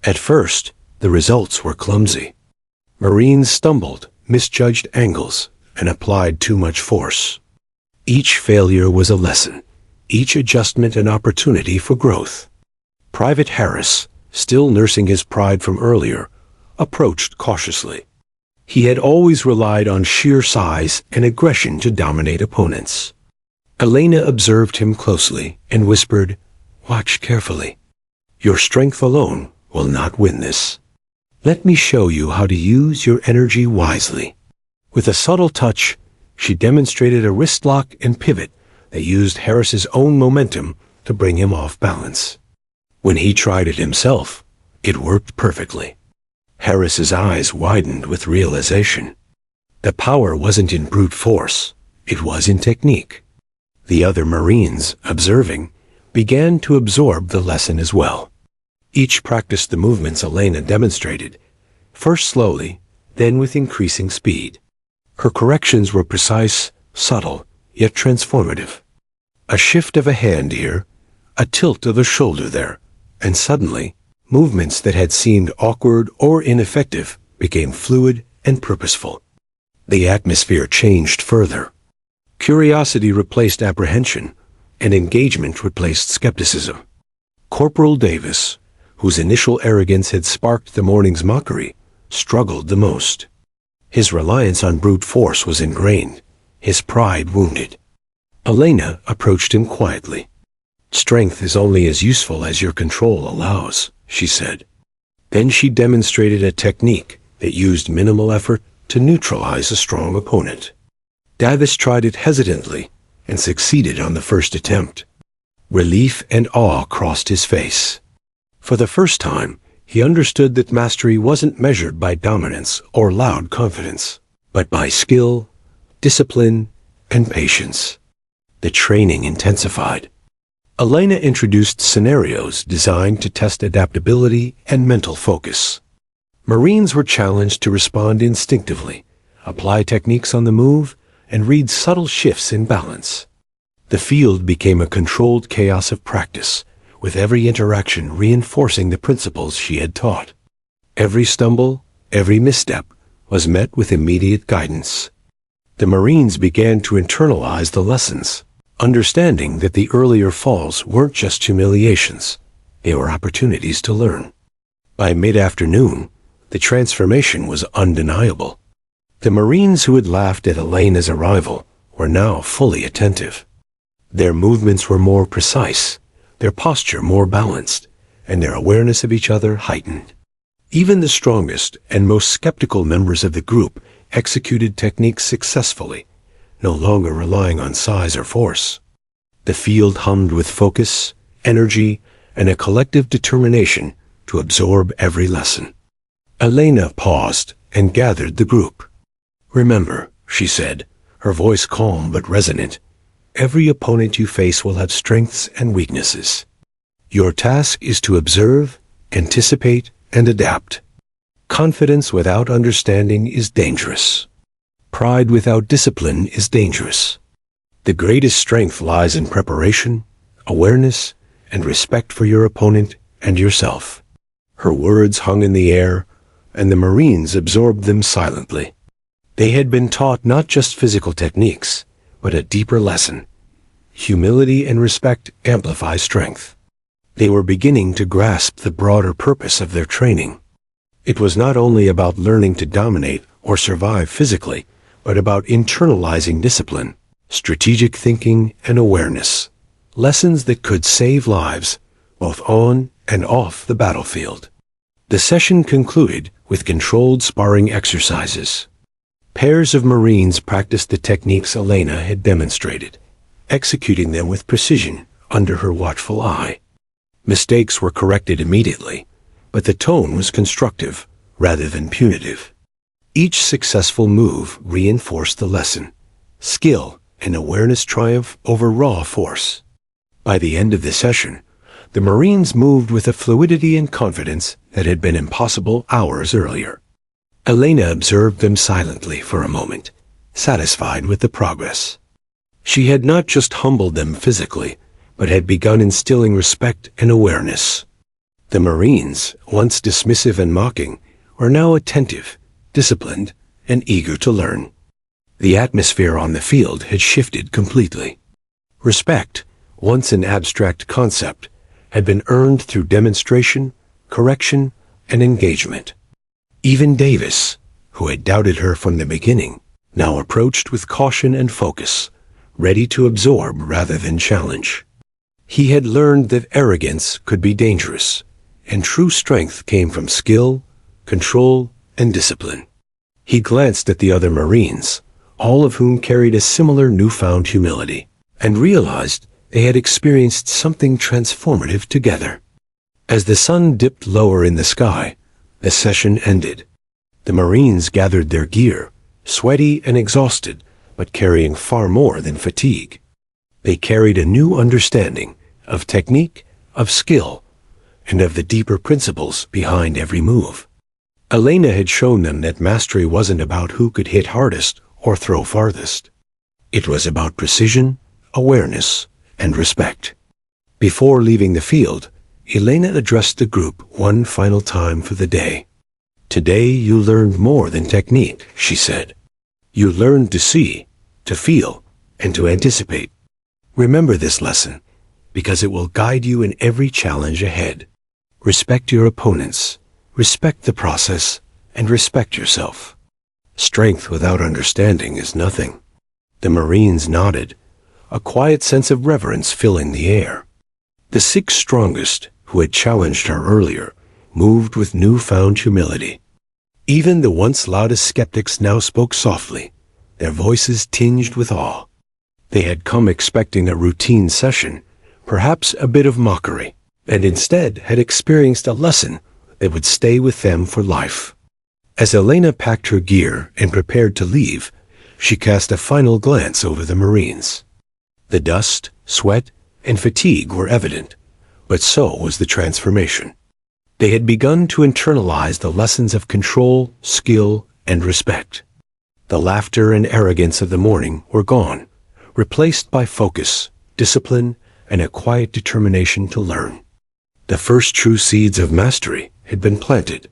At first, the results were clumsy. Marines stumbled, misjudged angles, and applied too much force. Each failure was a lesson, each adjustment an opportunity for growth. Private Harris, still nursing his pride from earlier, approached cautiously. He had always relied on sheer size and aggression to dominate opponents. Elena observed him closely and whispered, "Watch carefully. Your strength alone will not win this. Let me show you how to use your energy wisely." With a subtle touch, she demonstrated a wrist lock and pivot that used Harris's own momentum to bring him off balance. When he tried it himself, it worked perfectly. Harris's eyes widened with realization. The power wasn't in brute force, it was in technique. The other Marines, observing, began to absorb the lesson as well. Each practiced the movements Elena demonstrated, first slowly, then with increasing speed. Her corrections were precise, subtle, yet transformative. A shift of a hand here, a tilt of the shoulder there, and suddenly, movements that had seemed awkward or ineffective became fluid and purposeful. The atmosphere changed further. Curiosity replaced apprehension, and engagement replaced skepticism. Corporal Davis, whose initial arrogance had sparked the morning's mockery, struggled the most. His reliance on brute force was ingrained, his pride wounded. Elena approached him quietly. "Strength is only as useful as your control allows," she said. Then she demonstrated a technique that used minimal effort to neutralize a strong opponent. Davis tried it hesitantly and succeeded on the first attempt. Relief and awe crossed his face. For the first time, he understood that mastery wasn't measured by dominance or loud confidence, but by skill, discipline, and patience. The training intensified. Elena introduced scenarios designed to test adaptability and mental focus. Marines were challenged to respond instinctively, apply techniques on the move, and read subtle shifts in balance. The field became a controlled chaos of practice, with every interaction reinforcing the principles she had taught. Every stumble, every misstep, was met with immediate guidance. The Marines began to internalize the lessons, understanding that the earlier falls weren't just humiliations, they were opportunities to learn. By mid-afternoon, the transformation was undeniable. The Marines who had laughed at Elena's arrival were now fully attentive. Their movements were more precise, their posture more balanced, and their awareness of each other heightened. Even the strongest and most skeptical members of the group executed techniques successfully, no longer relying on size or force. The field hummed with focus, energy, and a collective determination to absorb every lesson. Elena paused and gathered the group. "Remember," she said, her voice calm but resonant, "every opponent you face will have strengths and weaknesses. Your task is to observe, anticipate, and adapt. Confidence without understanding is dangerous. Pride without discipline is dangerous. The greatest strength lies in preparation, awareness, and respect for your opponent and yourself." Her words hung in the air, and the Marines absorbed them silently. They had been taught not just physical techniques, but a deeper lesson. Humility and respect amplify strength. They were beginning to grasp the broader purpose of their training. It was not only about learning to dominate or survive physically, but about internalizing discipline, strategic thinking, and awareness. Lessons that could save lives, both on and off the battlefield. The session concluded with controlled sparring exercises. Pairs of Marines practiced the techniques Elena had demonstrated, executing them with precision under her watchful eye. Mistakes were corrected immediately, but the tone was constructive rather than punitive. Each successful move reinforced the lesson. Skill and awareness triumph over raw force. By the end of the session, the Marines moved with a fluidity and confidence that had been impossible hours earlier. Elena observed them silently for a moment, satisfied with the progress. She had not just humbled them physically, but had begun instilling respect and awareness. The Marines, once dismissive and mocking, were now attentive, disciplined, and eager to learn. The atmosphere on the field had shifted completely. Respect, once an abstract concept, had been earned through demonstration, correction, and engagement. Even Davis, who had doubted her from the beginning, now approached with caution and focus, ready to absorb rather than challenge. He had learned that arrogance could be dangerous, and true strength came from skill, control, and discipline. He glanced at the other Marines, all of whom carried a similar newfound humility, and realized they had experienced something transformative together. As the sun dipped lower in the sky, the session ended. The Marines gathered their gear, sweaty and exhausted, but carrying far more than fatigue. They carried a new understanding of technique, of skill, and of the deeper principles behind every move. Elena had shown them that mastery wasn't about who could hit hardest or throw farthest. It was about precision, awareness, and respect. Before leaving the field, Elena addressed the group one final time for the day. Today you learned more than technique, she said. You learned to see, to feel, and to anticipate. Remember this lesson, because it will guide you in every challenge ahead. Respect your opponents, respect the process, and respect yourself. Strength without understanding is nothing. The Marines nodded, a quiet sense of reverence filling the air. The 6 strongest, who had challenged her earlier, moved with newfound humility. Even the once loudest skeptics now spoke softly, their voices tinged with awe. They had come expecting a routine session, perhaps a bit of mockery, and instead had experienced a lesson that would stay with them for life. As Elena packed her gear and prepared to leave, she cast a final glance over the Marines. The dust, sweat, and fatigue were evident, but so was the transformation. They had begun to internalize the lessons of control, skill, and respect. The laughter and arrogance of the morning were gone, replaced by focus, discipline, and a quiet determination to learn. The first true seeds of mastery had been planted.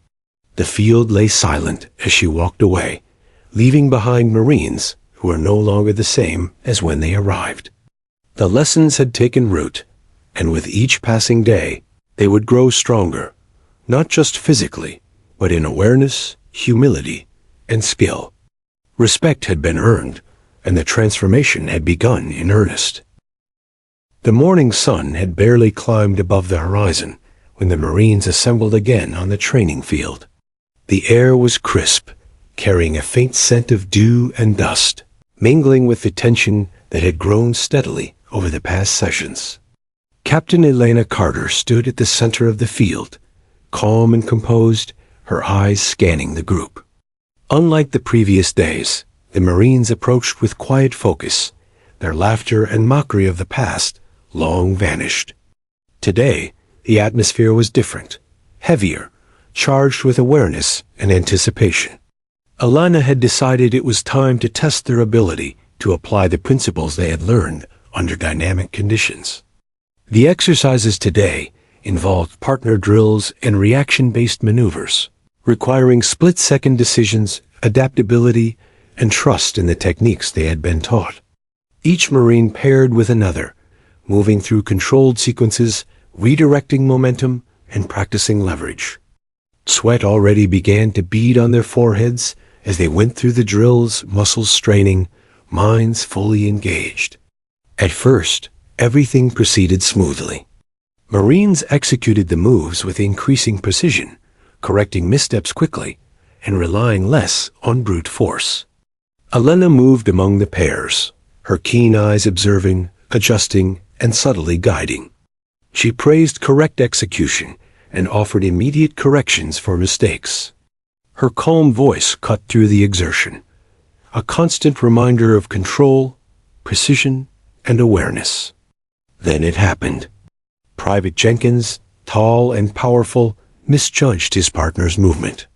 The field lay silent as she walked away, leaving behind Marines who were no longer the same as when they arrived. The lessons had taken root, and with each passing day, they would grow stronger, not just physically, but in awareness, humility, and skill. Respect had been earned, and the transformation had begun in earnest. The morning sun had barely climbed above the horizon when the Marines assembled again on the training field. The air was crisp, carrying a faint scent of dew and dust, mingling with the tension that had grown steadily over the past sessions. Captain Elena Carter stood at the center of the field, calm and composed, her eyes scanning the group. Unlike the previous days, the Marines approached with quiet focus, their laughter and mockery of the past long vanished. Today, the atmosphere was different, heavier, charged with awareness and anticipation. Alana had decided it was time to test their ability to apply the principles they had learned under dynamic conditions. The exercises today involved partner drills and reaction-based maneuvers, requiring split-second decisions, adaptability, and trust in the techniques they had been taught. Each Marine paired with another, moving through controlled sequences, redirecting momentum, and practicing leverage. Sweat already began to bead on their foreheads as they went through the drills, muscles straining, minds fully engaged. At first, everything proceeded smoothly. Marines executed the moves with increasing precision, correcting missteps quickly, and relying less on brute force. Elena moved among the pairs, her keen eyes observing, adjusting, and subtly guiding. She praised correct execution and offered immediate corrections for mistakes. Her calm voice cut through the exertion, a constant reminder of control, precision, and awareness. Then it happened. Private Jenkins, tall and powerful, misjudged his partner's movement.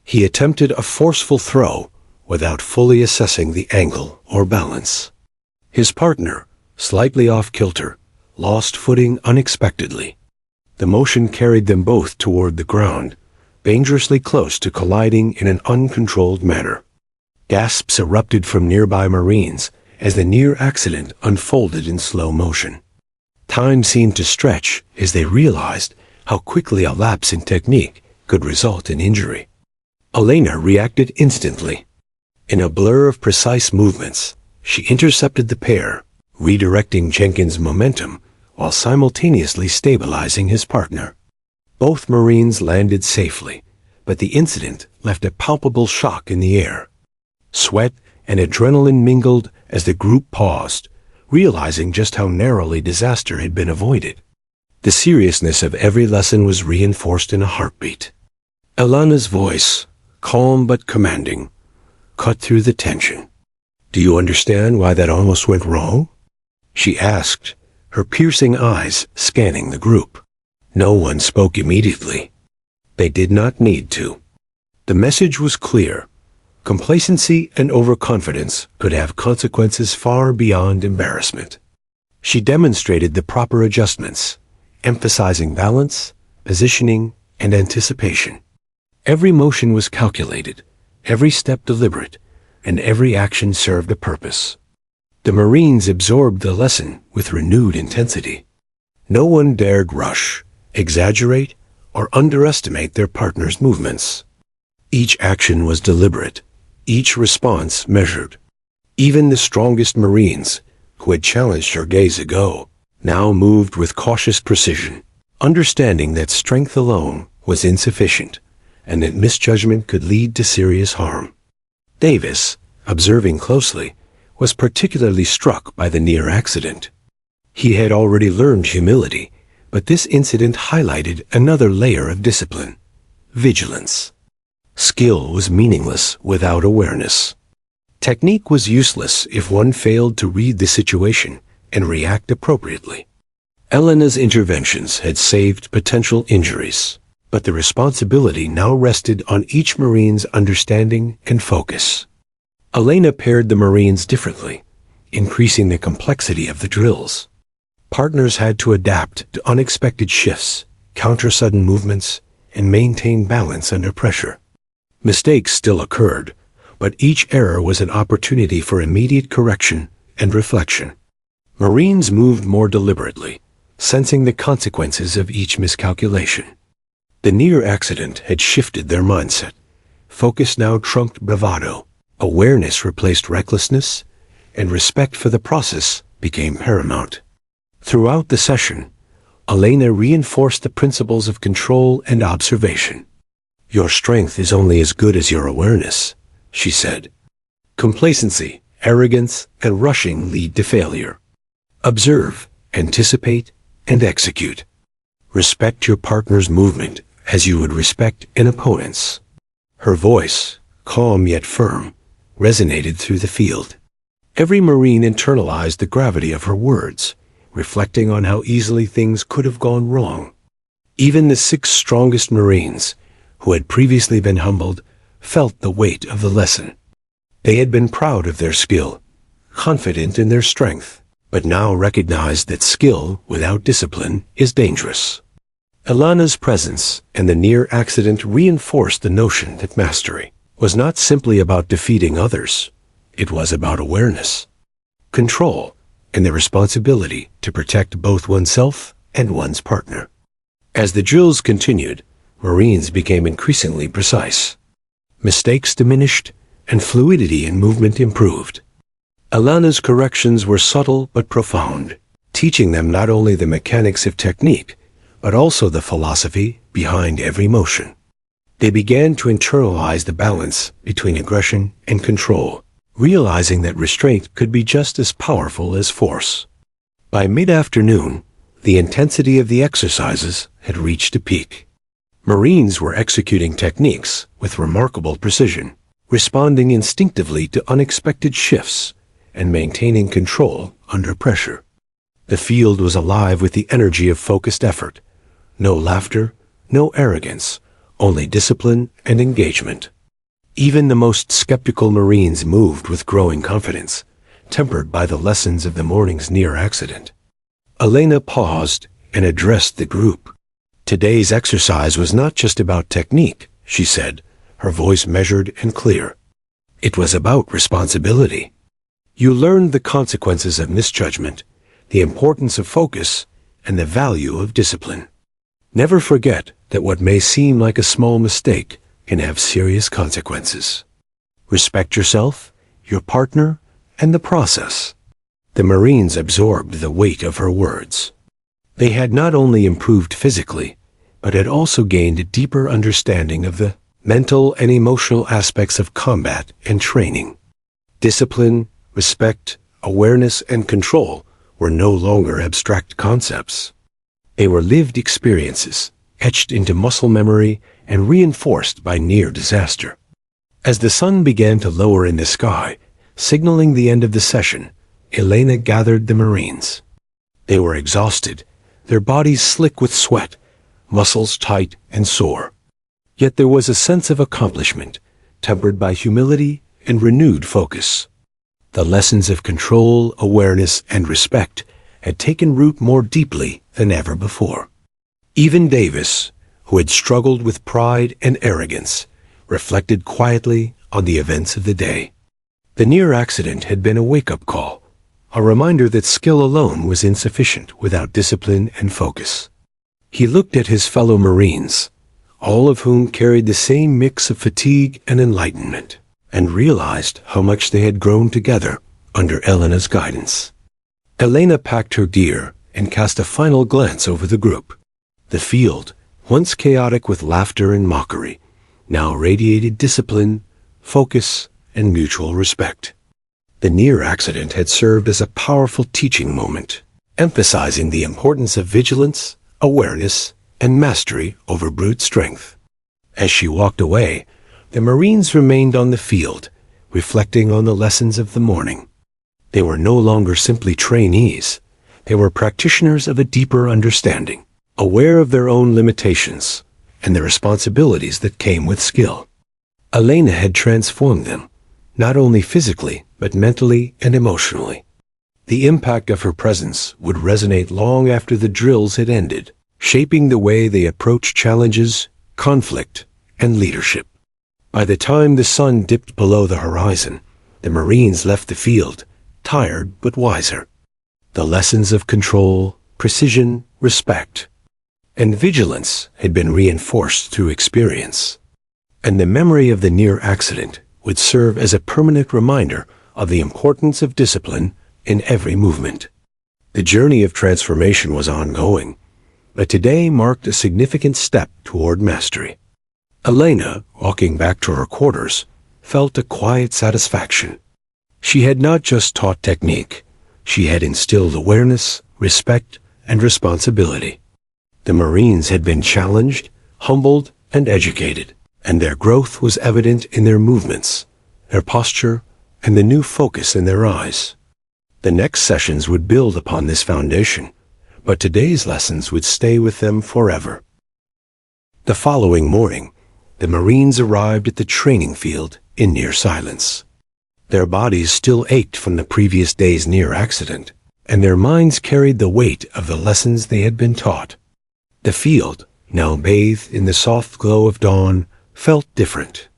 He attempted a forceful throw without fully assessing the angle or balance. His partner, slightly off kilter, lost footing unexpectedly. The motion carried them both toward the ground, dangerously close to colliding in an uncontrolled manner. Gasps erupted from nearby Marines as the near accident unfolded in slow motion. Time seemed to stretch as they realized how quickly a lapse in technique could result in injury. Elena reacted instantly. In a blur of precise movements, she intercepted the pair, redirecting Jenkins' momentum while simultaneously stabilizing his partner. Both Marines landed safely, but the incident left a palpable shock in the air. Sweat and adrenaline mingled as the group paused, realizing just how narrowly disaster had been avoided. The seriousness of every lesson was reinforced in a heartbeat. Elena's voice, calm but commanding, cut through the tension. "Do you understand why that almost went wrong?" she asked, her piercing eyes scanning the group. No one spoke immediately. They did not need to. The message was clear. Complacency and overconfidence could have consequences far beyond embarrassment. She demonstrated the proper adjustments, emphasizing balance, positioning, and anticipation. Every motion was calculated, every step deliberate, and every action served a purpose. The Marines absorbed the lesson with renewed intensity. No one dared rush, exaggerate, or underestimate their partner's movements. Each action was deliberate, each response measured. Even the strongest Marines, who had challenged her days ago, now moved with cautious precision, understanding that strength alone was insufficient, and that misjudgment could lead to serious harm. Davis, observing closely, was particularly struck by the near accident. He had already learned humility, but this incident highlighted another layer of discipline: vigilance. Skill was meaningless without awareness. Technique was useless if one failed to read the situation and react appropriately. Elena's interventions had saved potential injuries, but the responsibility now rested on each Marine's understanding and focus. Elena paired the Marines differently, increasing the complexity of the drills. Partners had to adapt to unexpected shifts, counter sudden movements, and maintain balance under pressure. Mistakes still occurred, but each error was an opportunity for immediate correction and reflection. Marines moved more deliberately, sensing the consequences of each miscalculation. The near accident had shifted their mindset. Focus now trumped bravado, awareness replaced recklessness, and respect for the process became paramount. Throughout the session, Elena reinforced the principles of control and observation. "Your strength is only as good as your awareness," she said. "Complacency, arrogance, and rushing lead to failure. Observe, anticipate, and execute. Respect your partner's movement as you would respect an opponent's." Her voice, calm yet firm, resonated through the field. Every Marine internalized the gravity of her words, reflecting on how easily things could have gone wrong. Even the 6 strongest Marines, who had previously been humbled, felt the weight of the lesson. They had been proud of their skill, confident in their strength, but now recognized that skill without discipline is dangerous. Elena's presence and the near accident reinforced the notion that mastery was not simply about defeating others. It was about awareness, control, and the responsibility to protect both oneself and one's partner. As the drills continued, Marines became increasingly precise. Mistakes diminished, and fluidity in movement improved. Elena's corrections were subtle but profound, teaching them not only the mechanics of technique, but also the philosophy behind every motion. They began to internalize the balance between aggression and control, realizing that restraint could be just as powerful as force. By mid-afternoon, the intensity of the exercises had reached a peak. Marines were executing techniques with remarkable precision, responding instinctively to unexpected shifts, and maintaining control under pressure. The field was alive with the energy of focused effort. No laughter, no arrogance, only discipline and engagement. Even the most skeptical Marines moved with growing confidence, tempered by the lessons of the morning's near accident. Elena paused and addressed the group. "Today's exercise was not just about technique," she said, her voice measured and clear. "It was about responsibility. You learned the consequences of misjudgment, the importance of focus, and the value of discipline. Never forget that what may seem like a small mistake can have serious consequences. Respect yourself, your partner, and the process." The Marines absorbed the weight of her words. They had not only improved physically, but had also gained a deeper understanding of the mental and emotional aspects of combat and training. Discipline, respect, awareness, and control were no longer abstract concepts. They were lived experiences, etched into muscle memory and reinforced by near disaster. As the sun began to lower in the sky, signaling the end of the session, Elena gathered the Marines. They were exhausted, their bodies slick with sweat, muscles tight and sore. Yet there was a sense of accomplishment, tempered by humility and renewed focus. The lessons of control, awareness, and respect had taken root more deeply than ever before. Even Davis, who had struggled with pride and arrogance, reflected quietly on the events of the day. The near accident had been a wake-up call, a reminder that skill alone was insufficient without discipline and focus. He looked at his fellow Marines, all of whom carried the same mix of fatigue and enlightenment, and realized how much they had grown together under Elena's guidance. Elena packed her gear and cast a final glance over the group. The field, once chaotic with laughter and mockery, now radiated discipline, focus, and mutual respect. The near accident had served as a powerful teaching moment, emphasizing the importance of vigilance, awareness, and mastery over brute strength. As she walked away, the Marines remained on the field, reflecting on the lessons of the morning. They were no longer simply trainees. They were practitioners of a deeper understanding, aware of their own limitations and the responsibilities that came with skill. Elena had transformed them, not only physically, but mentally and emotionally. The impact of her presence would resonate long after the drills had ended, shaping the way they approached challenges, conflict, and leadership. By the time the sun dipped below the horizon, the Marines left the field, tired but wiser. The lessons of control, precision, respect, and vigilance had been reinforced through experience, and the memory of the near accident would serve as a permanent reminder of the importance of discipline in every movement. The journey of transformation was ongoing, but today marked a significant step toward mastery. Elena, walking back to her quarters, felt a quiet satisfaction. She had not just taught technique, she had instilled awareness, respect, and responsibility. The Marines had been challenged, humbled, and educated, and their growth was evident in their movements, their posture, and the new focus in their eyes. The next sessions would build upon this foundation, but today's lessons would stay with them forever. The following morning, the Marines arrived at the training field in near silence. Their bodies still ached from the previous day's near accident, and their minds carried the weight of the lessons they had been taught. The field, now bathed in the soft glow of dawn, felt different.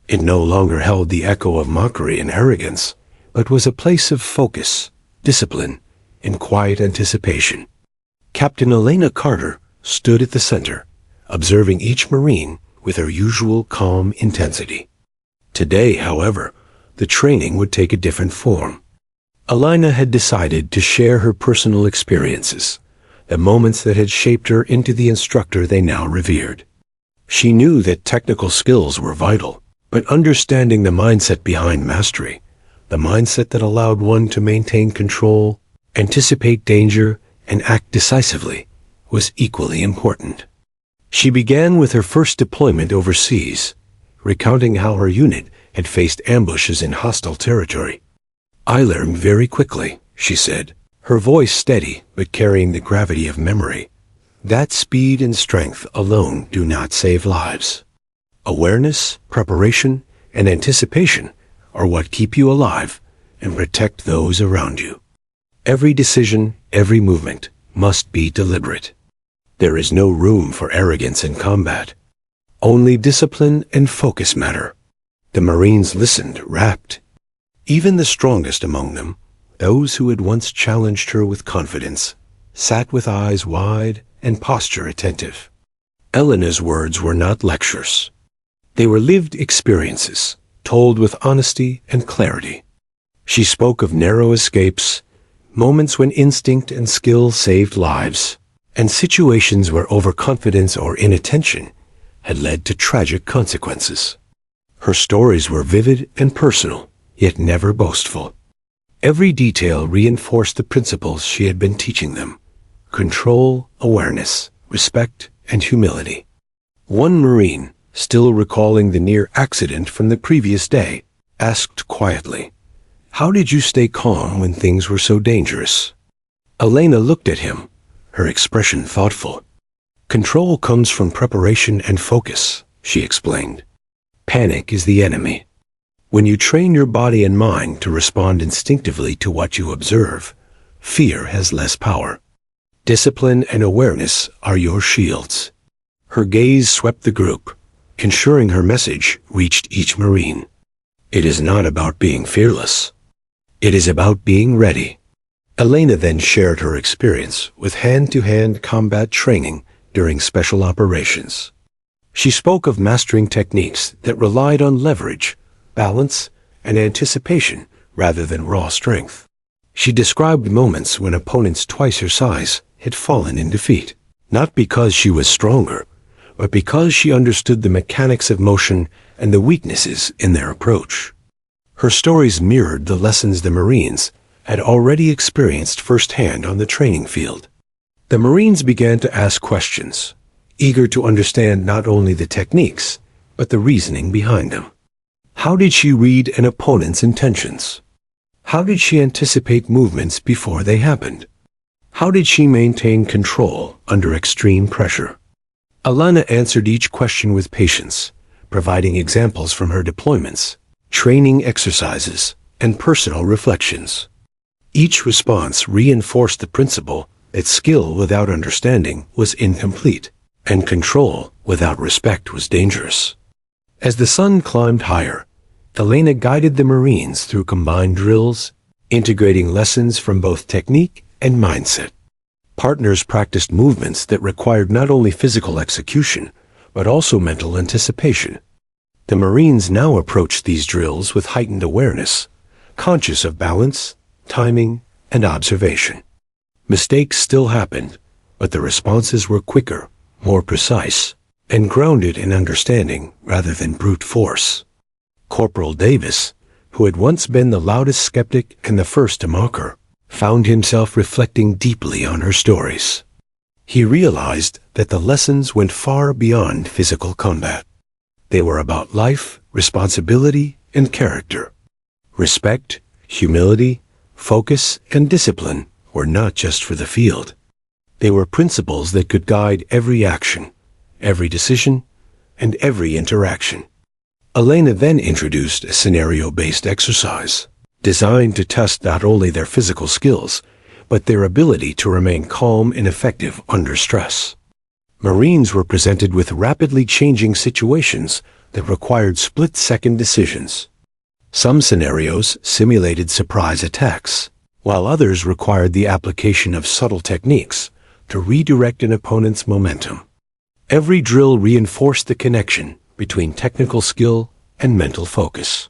It no longer held the echo of mockery and arrogance, but was a place of focus, discipline, and quiet anticipation. Captain Elena Carter stood at the center, observing each Marine with her usual calm intensity. Today, however, the training would take a different form. Elena had decided to share her personal experiences, the moments that had shaped her into the instructor they now revered. She knew that technical skills were vital, but understanding the mindset behind mastery, the mindset that allowed one to maintain control, anticipate danger, and act decisively, was equally important. She began with her first deployment overseas, recounting how her unit had faced ambushes in hostile territory. "I learned very quickly," she said, her voice steady but carrying the gravity of memory, "that speed and strength alone do not save lives. Awareness, preparation, and anticipation are what keep you alive and protect those around you. Every decision, every movement must be deliberate. There is no room for arrogance in combat. Only discipline and focus matter." The Marines listened, rapt. Even the strongest among them, those who had once challenged her with confidence, sat with eyes wide and posture attentive. Elena's words were not lectures. They were lived experiences, told with honesty and clarity. She spoke of narrow escapes, moments when instinct and skill saved lives, and situations where overconfidence or inattention had led to tragic consequences. Her stories were vivid and personal, yet never boastful. Every detail reinforced the principles she had been teaching them: control, awareness, respect, and humility. One Marine, still recalling the near accident from the previous day, asked quietly, "How did you stay calm when things were so dangerous?" Elena looked at him, her expression thoughtful. "Control comes from preparation and focus," she explained. "Panic is the enemy. When you train your body and mind to respond instinctively to what you observe, fear has less power. Discipline and awareness are your shields." Her gaze swept the group, ensuring her message reached each Marine. It is not about being fearless. It is about being ready. Elena then shared her experience with hand-to-hand combat training during special operations. She spoke of mastering techniques that relied on leverage, balance, and anticipation rather than raw strength. She described moments when opponents twice her size had fallen in defeat, not because she was stronger, but because she understood the mechanics of motion and the weaknesses in their approach. Her stories mirrored the lessons the Marines had already experienced firsthand on the training field. The Marines began to ask questions, eager to understand not only the techniques, but the reasoning behind them. How did she read an opponent's intentions? How did she anticipate movements before they happened? How did she maintain control under extreme pressure? Elena answered each question with patience, providing examples from her deployments, training exercises, and personal reflections. Each response reinforced the principle that skill without understanding was incomplete, and control without respect was dangerous. As the sun climbed higher, Elena guided the Marines through combined drills, integrating lessons from both technique and mindset. Partners practiced movements that required not only physical execution, but also mental anticipation. The Marines now approached these drills with heightened awareness, conscious of balance, timing, and observation. Mistakes still happened, but the responses were quicker, more precise, and grounded in understanding rather than brute force. Corporal Davis, who had once been the loudest skeptic and the first to mock her, found himself reflecting deeply on her stories. He realized that the lessons went far beyond physical combat. They were about life, responsibility, and character. Respect, humility, focus, and discipline were not just for the field. They were principles that could guide every action, every decision, and every interaction. Elena then introduced a scenario-based exercise, designed to test not only their physical skills, but their ability to remain calm and effective under stress. Marines were presented with rapidly changing situations that required split-second decisions. Some scenarios simulated surprise attacks, while others required the application of subtle techniques to redirect an opponent's momentum. Every drill reinforced the connection between technical skill and mental focus.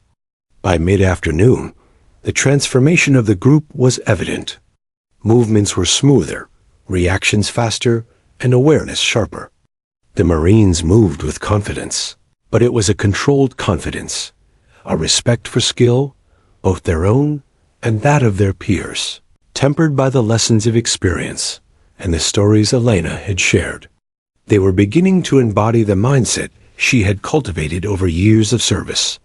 By mid-afternoon, the transformation of the group was evident. Movements were smoother, reactions faster, and awareness sharper. The Marines moved with confidence, but it was a controlled confidence, a respect for skill, both their own and that of their peers, tempered by the lessons of experience and the stories Elena had shared. They were beginning to embody the mindset she had cultivated over years of service.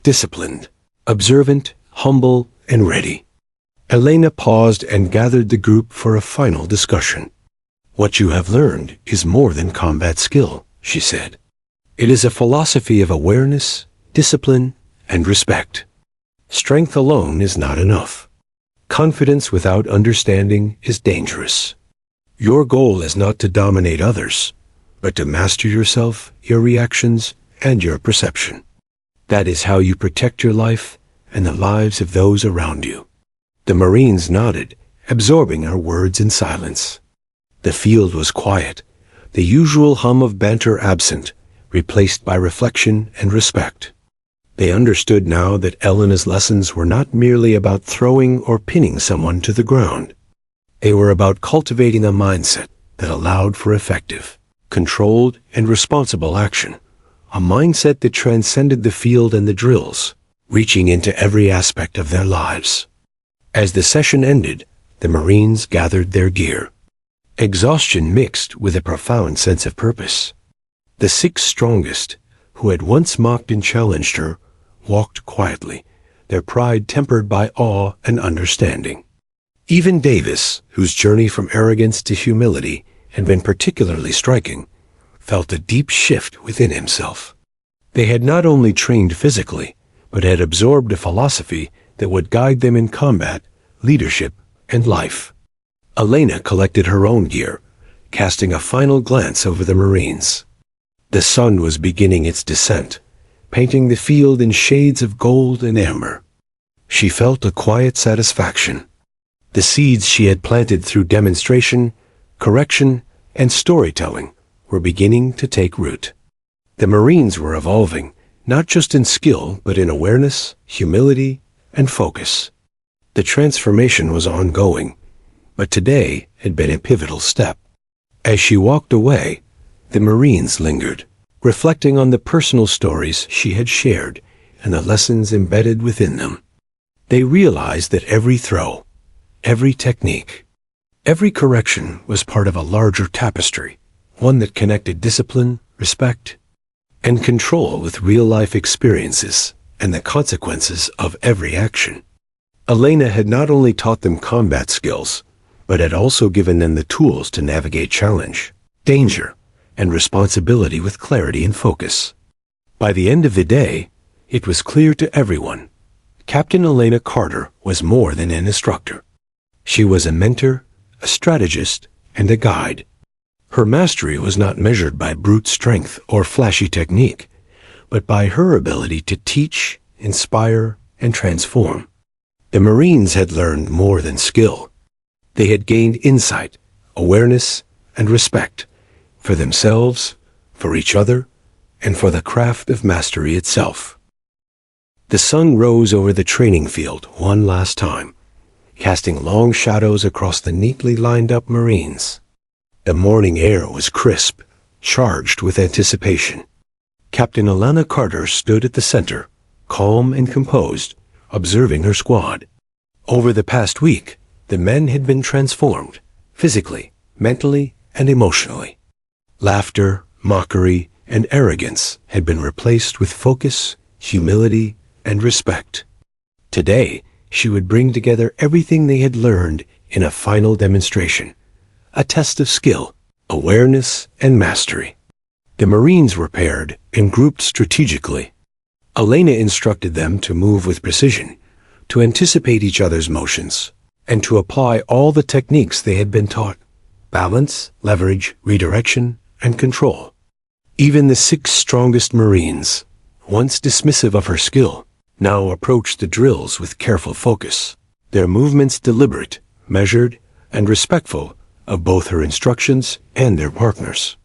Disciplined, observant, humble, and ready. Elena paused and gathered the group for a final discussion. "What you have learned is more than combat skill," she said. "It is a philosophy of awareness, discipline, and respect. Strength alone is not enough. Confidence without understanding is dangerous. Your goal is not to dominate others, but to master yourself, your reactions, and your perception. That is how you protect your life and the lives of those around you." The Marines nodded, absorbing her words in silence. The field was quiet, the usual hum of banter absent, replaced by reflection and respect. They understood now that Elena's lessons were not merely about throwing or pinning someone to the ground. They were about cultivating a mindset that allowed for effective, controlled, and responsible action, a mindset that transcended the field and the drills, reaching into every aspect of their lives. As the session ended, the Marines gathered their gear. Exhaustion mixed with a profound sense of purpose. The 6 strongest, who had once mocked and challenged her, walked quietly, their pride tempered by awe and understanding. Even Davis, whose journey from arrogance to humility had been particularly striking, felt a deep shift within himself. They had not only trained physically, but had absorbed a philosophy that would guide them in combat, leadership, and life. Elena collected her own gear, casting a final glance over the Marines. The sun was beginning its descent, painting the field in shades of gold and amber. She felt a quiet satisfaction. The seeds she had planted through demonstration, correction, and storytelling were beginning to take root. The Marines were evolving, not just in skill, but in awareness, humility, and focus. The transformation was ongoing, but today had been a pivotal step. As she walked away, the Marines lingered, reflecting on the personal stories she had shared and the lessons embedded within them. They realized that every throw, every technique, every correction was part of a larger tapestry, one that connected discipline, respect, and control with real-life experiences and the consequences of every action. Elena had not only taught them combat skills, but had also given them the tools to navigate challenge, danger, and responsibility with clarity and focus. By the end of the day, it was clear to everyone, Captain Elena Carter was more than an instructor. She was a mentor, a strategist, and a guide. Her mastery was not measured by brute strength or flashy technique, but by her ability to teach, inspire, and transform. The Marines had learned more than skill. They had gained insight, awareness, and respect for themselves, for each other, and for the craft of mastery itself. The sun rose over the training field one last time, casting long shadows across the neatly lined-up Marines. The morning air was crisp, charged with anticipation. Captain Elena Carter stood at the center, calm and composed, observing her squad. Over the past week, the men had been transformed, physically, mentally, and emotionally. Laughter, mockery, and arrogance had been replaced with focus, humility, and respect. Today, she would bring together everything they had learned in a final demonstration, a test of skill, awareness, and mastery. The Marines were paired and grouped strategically. Elena instructed them to move with precision, to anticipate each other's motions, and to apply all the techniques they had been taught: balance, leverage, redirection, and control. Even the 6 strongest Marines, once dismissive of her skill, now approached the drills with careful focus, their movements deliberate, measured, and respectful of both her instructions and their partners.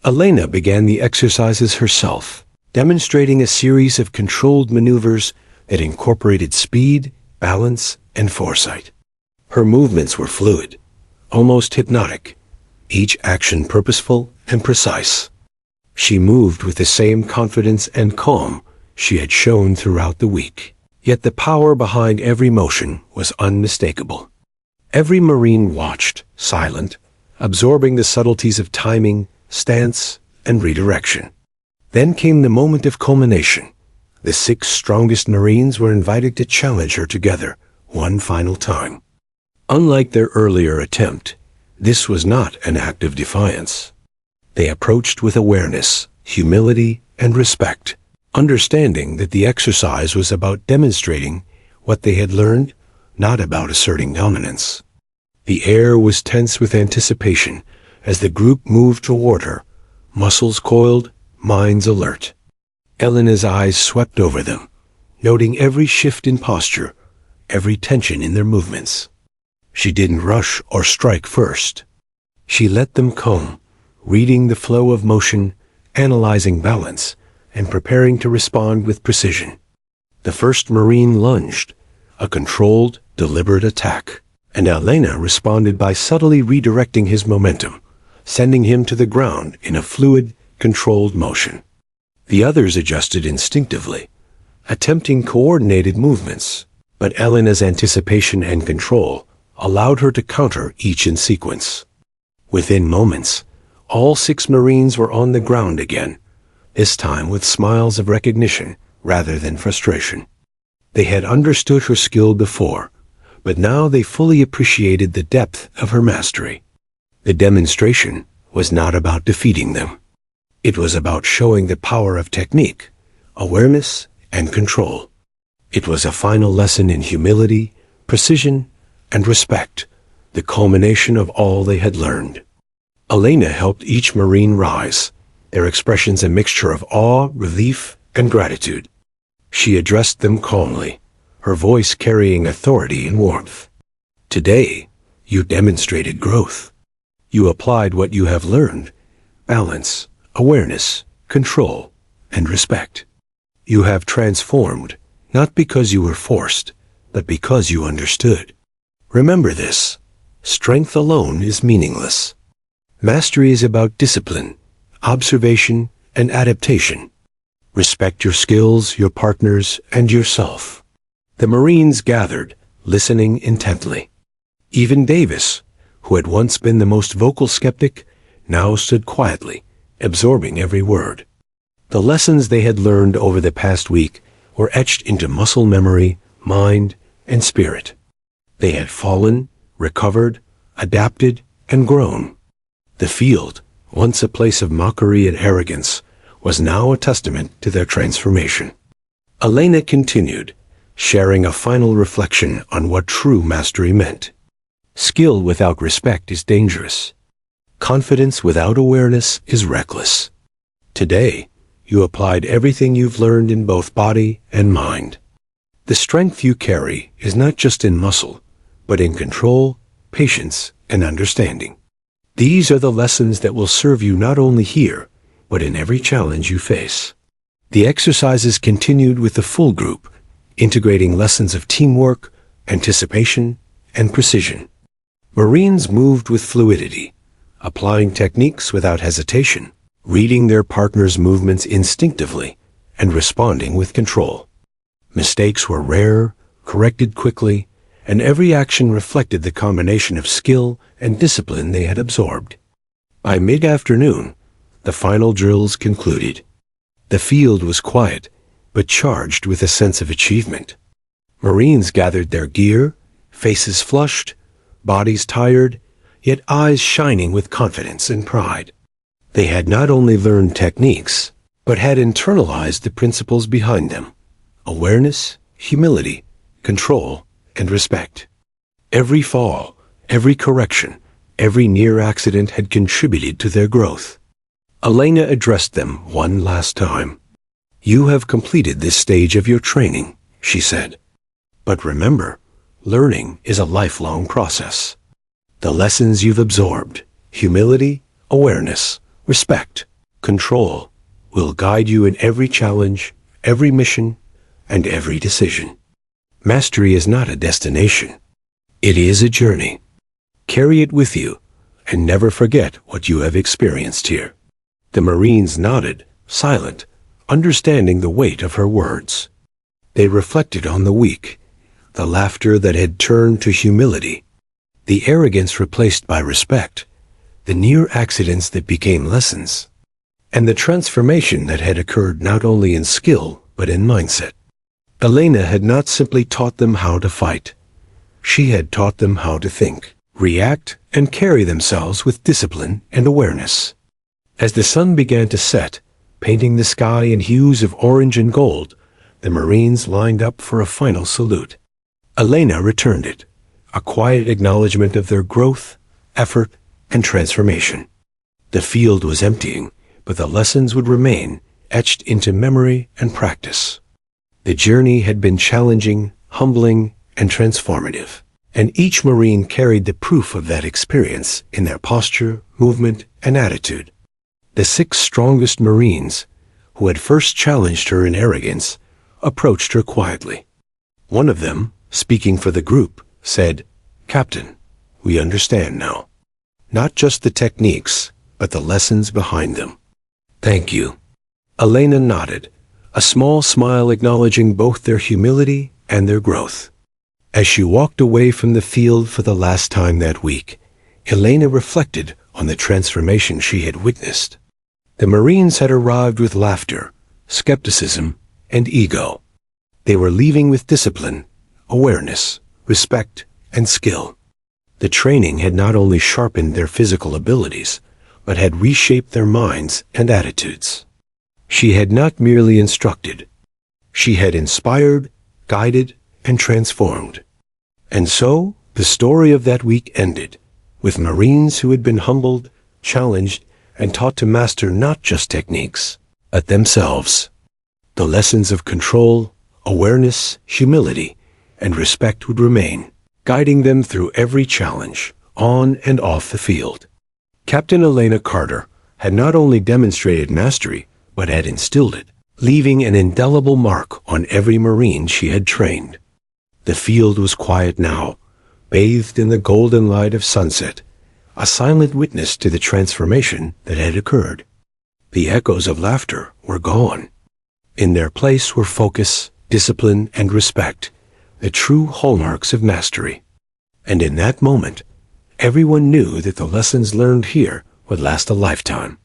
Elena began the exercises herself, demonstrating a series of controlled maneuvers that incorporated speed, balance, and foresight. Her movements were fluid, almost hypnotic, each action purposeful and precise. She moved with the same confidence and calm she had shown throughout the week. Yet the power behind every motion was unmistakable. Every Marine watched, silent, absorbing the subtleties of timing, stance, and redirection. Then came the moment of culmination. The 6 strongest Marines were invited to challenge her together, one final time. Unlike their earlier attempt, this was not an act of defiance. They approached with awareness, humility, and respect, understanding that the exercise was about demonstrating what they had learned, not about asserting dominance. The air was tense with anticipation as the group moved toward her, muscles coiled, minds alert. Elena's eyes swept over them, noting every shift in posture, every tension in their movements. She didn't rush or strike first. She let them come, reading the flow of motion, analyzing balance, and preparing to respond with precision. The first Marine lunged, a controlled, deliberate attack, and Elena responded by subtly redirecting his momentum, sending him to the ground in a fluid, controlled motion. The others adjusted instinctively, attempting coordinated movements, but Elena's anticipation and control allowed her to counter each in sequence. Within moments, all 6 Marines were on the ground again, this time with smiles of recognition rather than frustration. They had understood her skill before, but now they fully appreciated the depth of her mastery. The demonstration was not about defeating them. It was about showing the power of technique, awareness, and control. It was a final lesson in humility, precision, and respect, the culmination of all they had learned. Elena helped each Marine rise, their expressions a mixture of awe, relief, and gratitude. She addressed them calmly, her voice carrying authority and warmth. Today, you demonstrated growth. You applied what you have learned: balance, awareness, control, and respect. You have transformed, not because you were forced, but because you understood. Remember this: strength alone is meaningless. Mastery is about discipline, observation, and adaptation. Respect your skills, your partners, and yourself. The Marines gathered, listening intently. Even Davis, who had once been the most vocal skeptic, now stood quietly, absorbing every word. The lessons they had learned over the past week were etched into muscle memory, mind, and spirit. They had fallen, recovered, adapted, and grown. The field, once a place of mockery and arrogance, was now a testament to their transformation. Elena continued, sharing a final reflection on what true mastery meant. Skill without respect is dangerous. Confidence without awareness is reckless. Today, you applied everything you've learned in both body and mind. The strength you carry is not just in muscle, but in control, patience, and understanding. These are the lessons that will serve you not only here, but in every challenge you face. The exercises continued with the full group, integrating lessons of teamwork, anticipation, and precision. Marines moved with fluidity, applying techniques without hesitation, reading their partner's movements instinctively, and responding with control. Mistakes were rare, corrected quickly, and every action reflected the combination of skill and discipline they had absorbed. By mid-afternoon, the final drills concluded. The field was quiet, but charged with a sense of achievement. Marines gathered their gear, faces flushed, bodies tired, yet eyes shining with confidence and pride. They had not only learned techniques, but had internalized the principles behind them: awareness, humility, control, and respect. Every fall, every correction, every near accident had contributed to their growth. Elena addressed them one last time. "You have completed this stage of your training," she said. "But remember, learning is a lifelong process. The lessons you've absorbed, humility, awareness, respect, control, will guide you in every challenge, every mission, and every decision. Mastery is not a destination. It is a journey. Carry it with you, and never forget what you have experienced here." The Marines nodded, silent, understanding the weight of her words. They reflected on the week, the laughter that had turned to humility, the arrogance replaced by respect, the near accidents that became lessons, and the transformation that had occurred not only in skill but in mindset. Elena had not simply taught them how to fight. She had taught them how to think, react, and carry themselves with discipline and awareness. As the sun began to set, painting the sky in hues of orange and gold, the Marines lined up for a final salute. Elena returned it, a quiet acknowledgement of their growth, effort, and transformation. The field was emptying, but the lessons would remain, etched into memory and practice. The journey had been challenging, humbling, and transformative, and each Marine carried the proof of that experience in their posture, movement, and attitude. The 6 strongest Marines, who had first challenged her in arrogance, approached her quietly. One of them, speaking for the group, said, "Captain, we understand now. Not just the techniques, but the lessons behind them." "Thank you." Elena nodded, a small smile acknowledging both their humility and their growth. As she walked away from the field for the last time that week, Elena reflected on the transformation she had witnessed. The Marines had arrived with laughter, skepticism, and ego. They were leaving with discipline, awareness, respect, and skill. The training had not only sharpened their physical abilities, but had reshaped their minds and attitudes. She had not merely instructed. She had inspired, guided, and transformed. And so, the story of that week ended, with Marines who had been humbled, challenged, and taught to master not just techniques, but themselves. The lessons of control, awareness, humility, and respect would remain, guiding them through every challenge, on and off the field. Captain Elena Carter had not only demonstrated mastery, but had instilled it, leaving an indelible mark on every Marine she had trained. The field was quiet now, bathed in the golden light of sunset, a silent witness to the transformation that had occurred. The echoes of laughter were gone. In their place were focus, discipline, and respect, the true hallmarks of mastery. And in that moment, everyone knew that the lessons learned here would last a lifetime.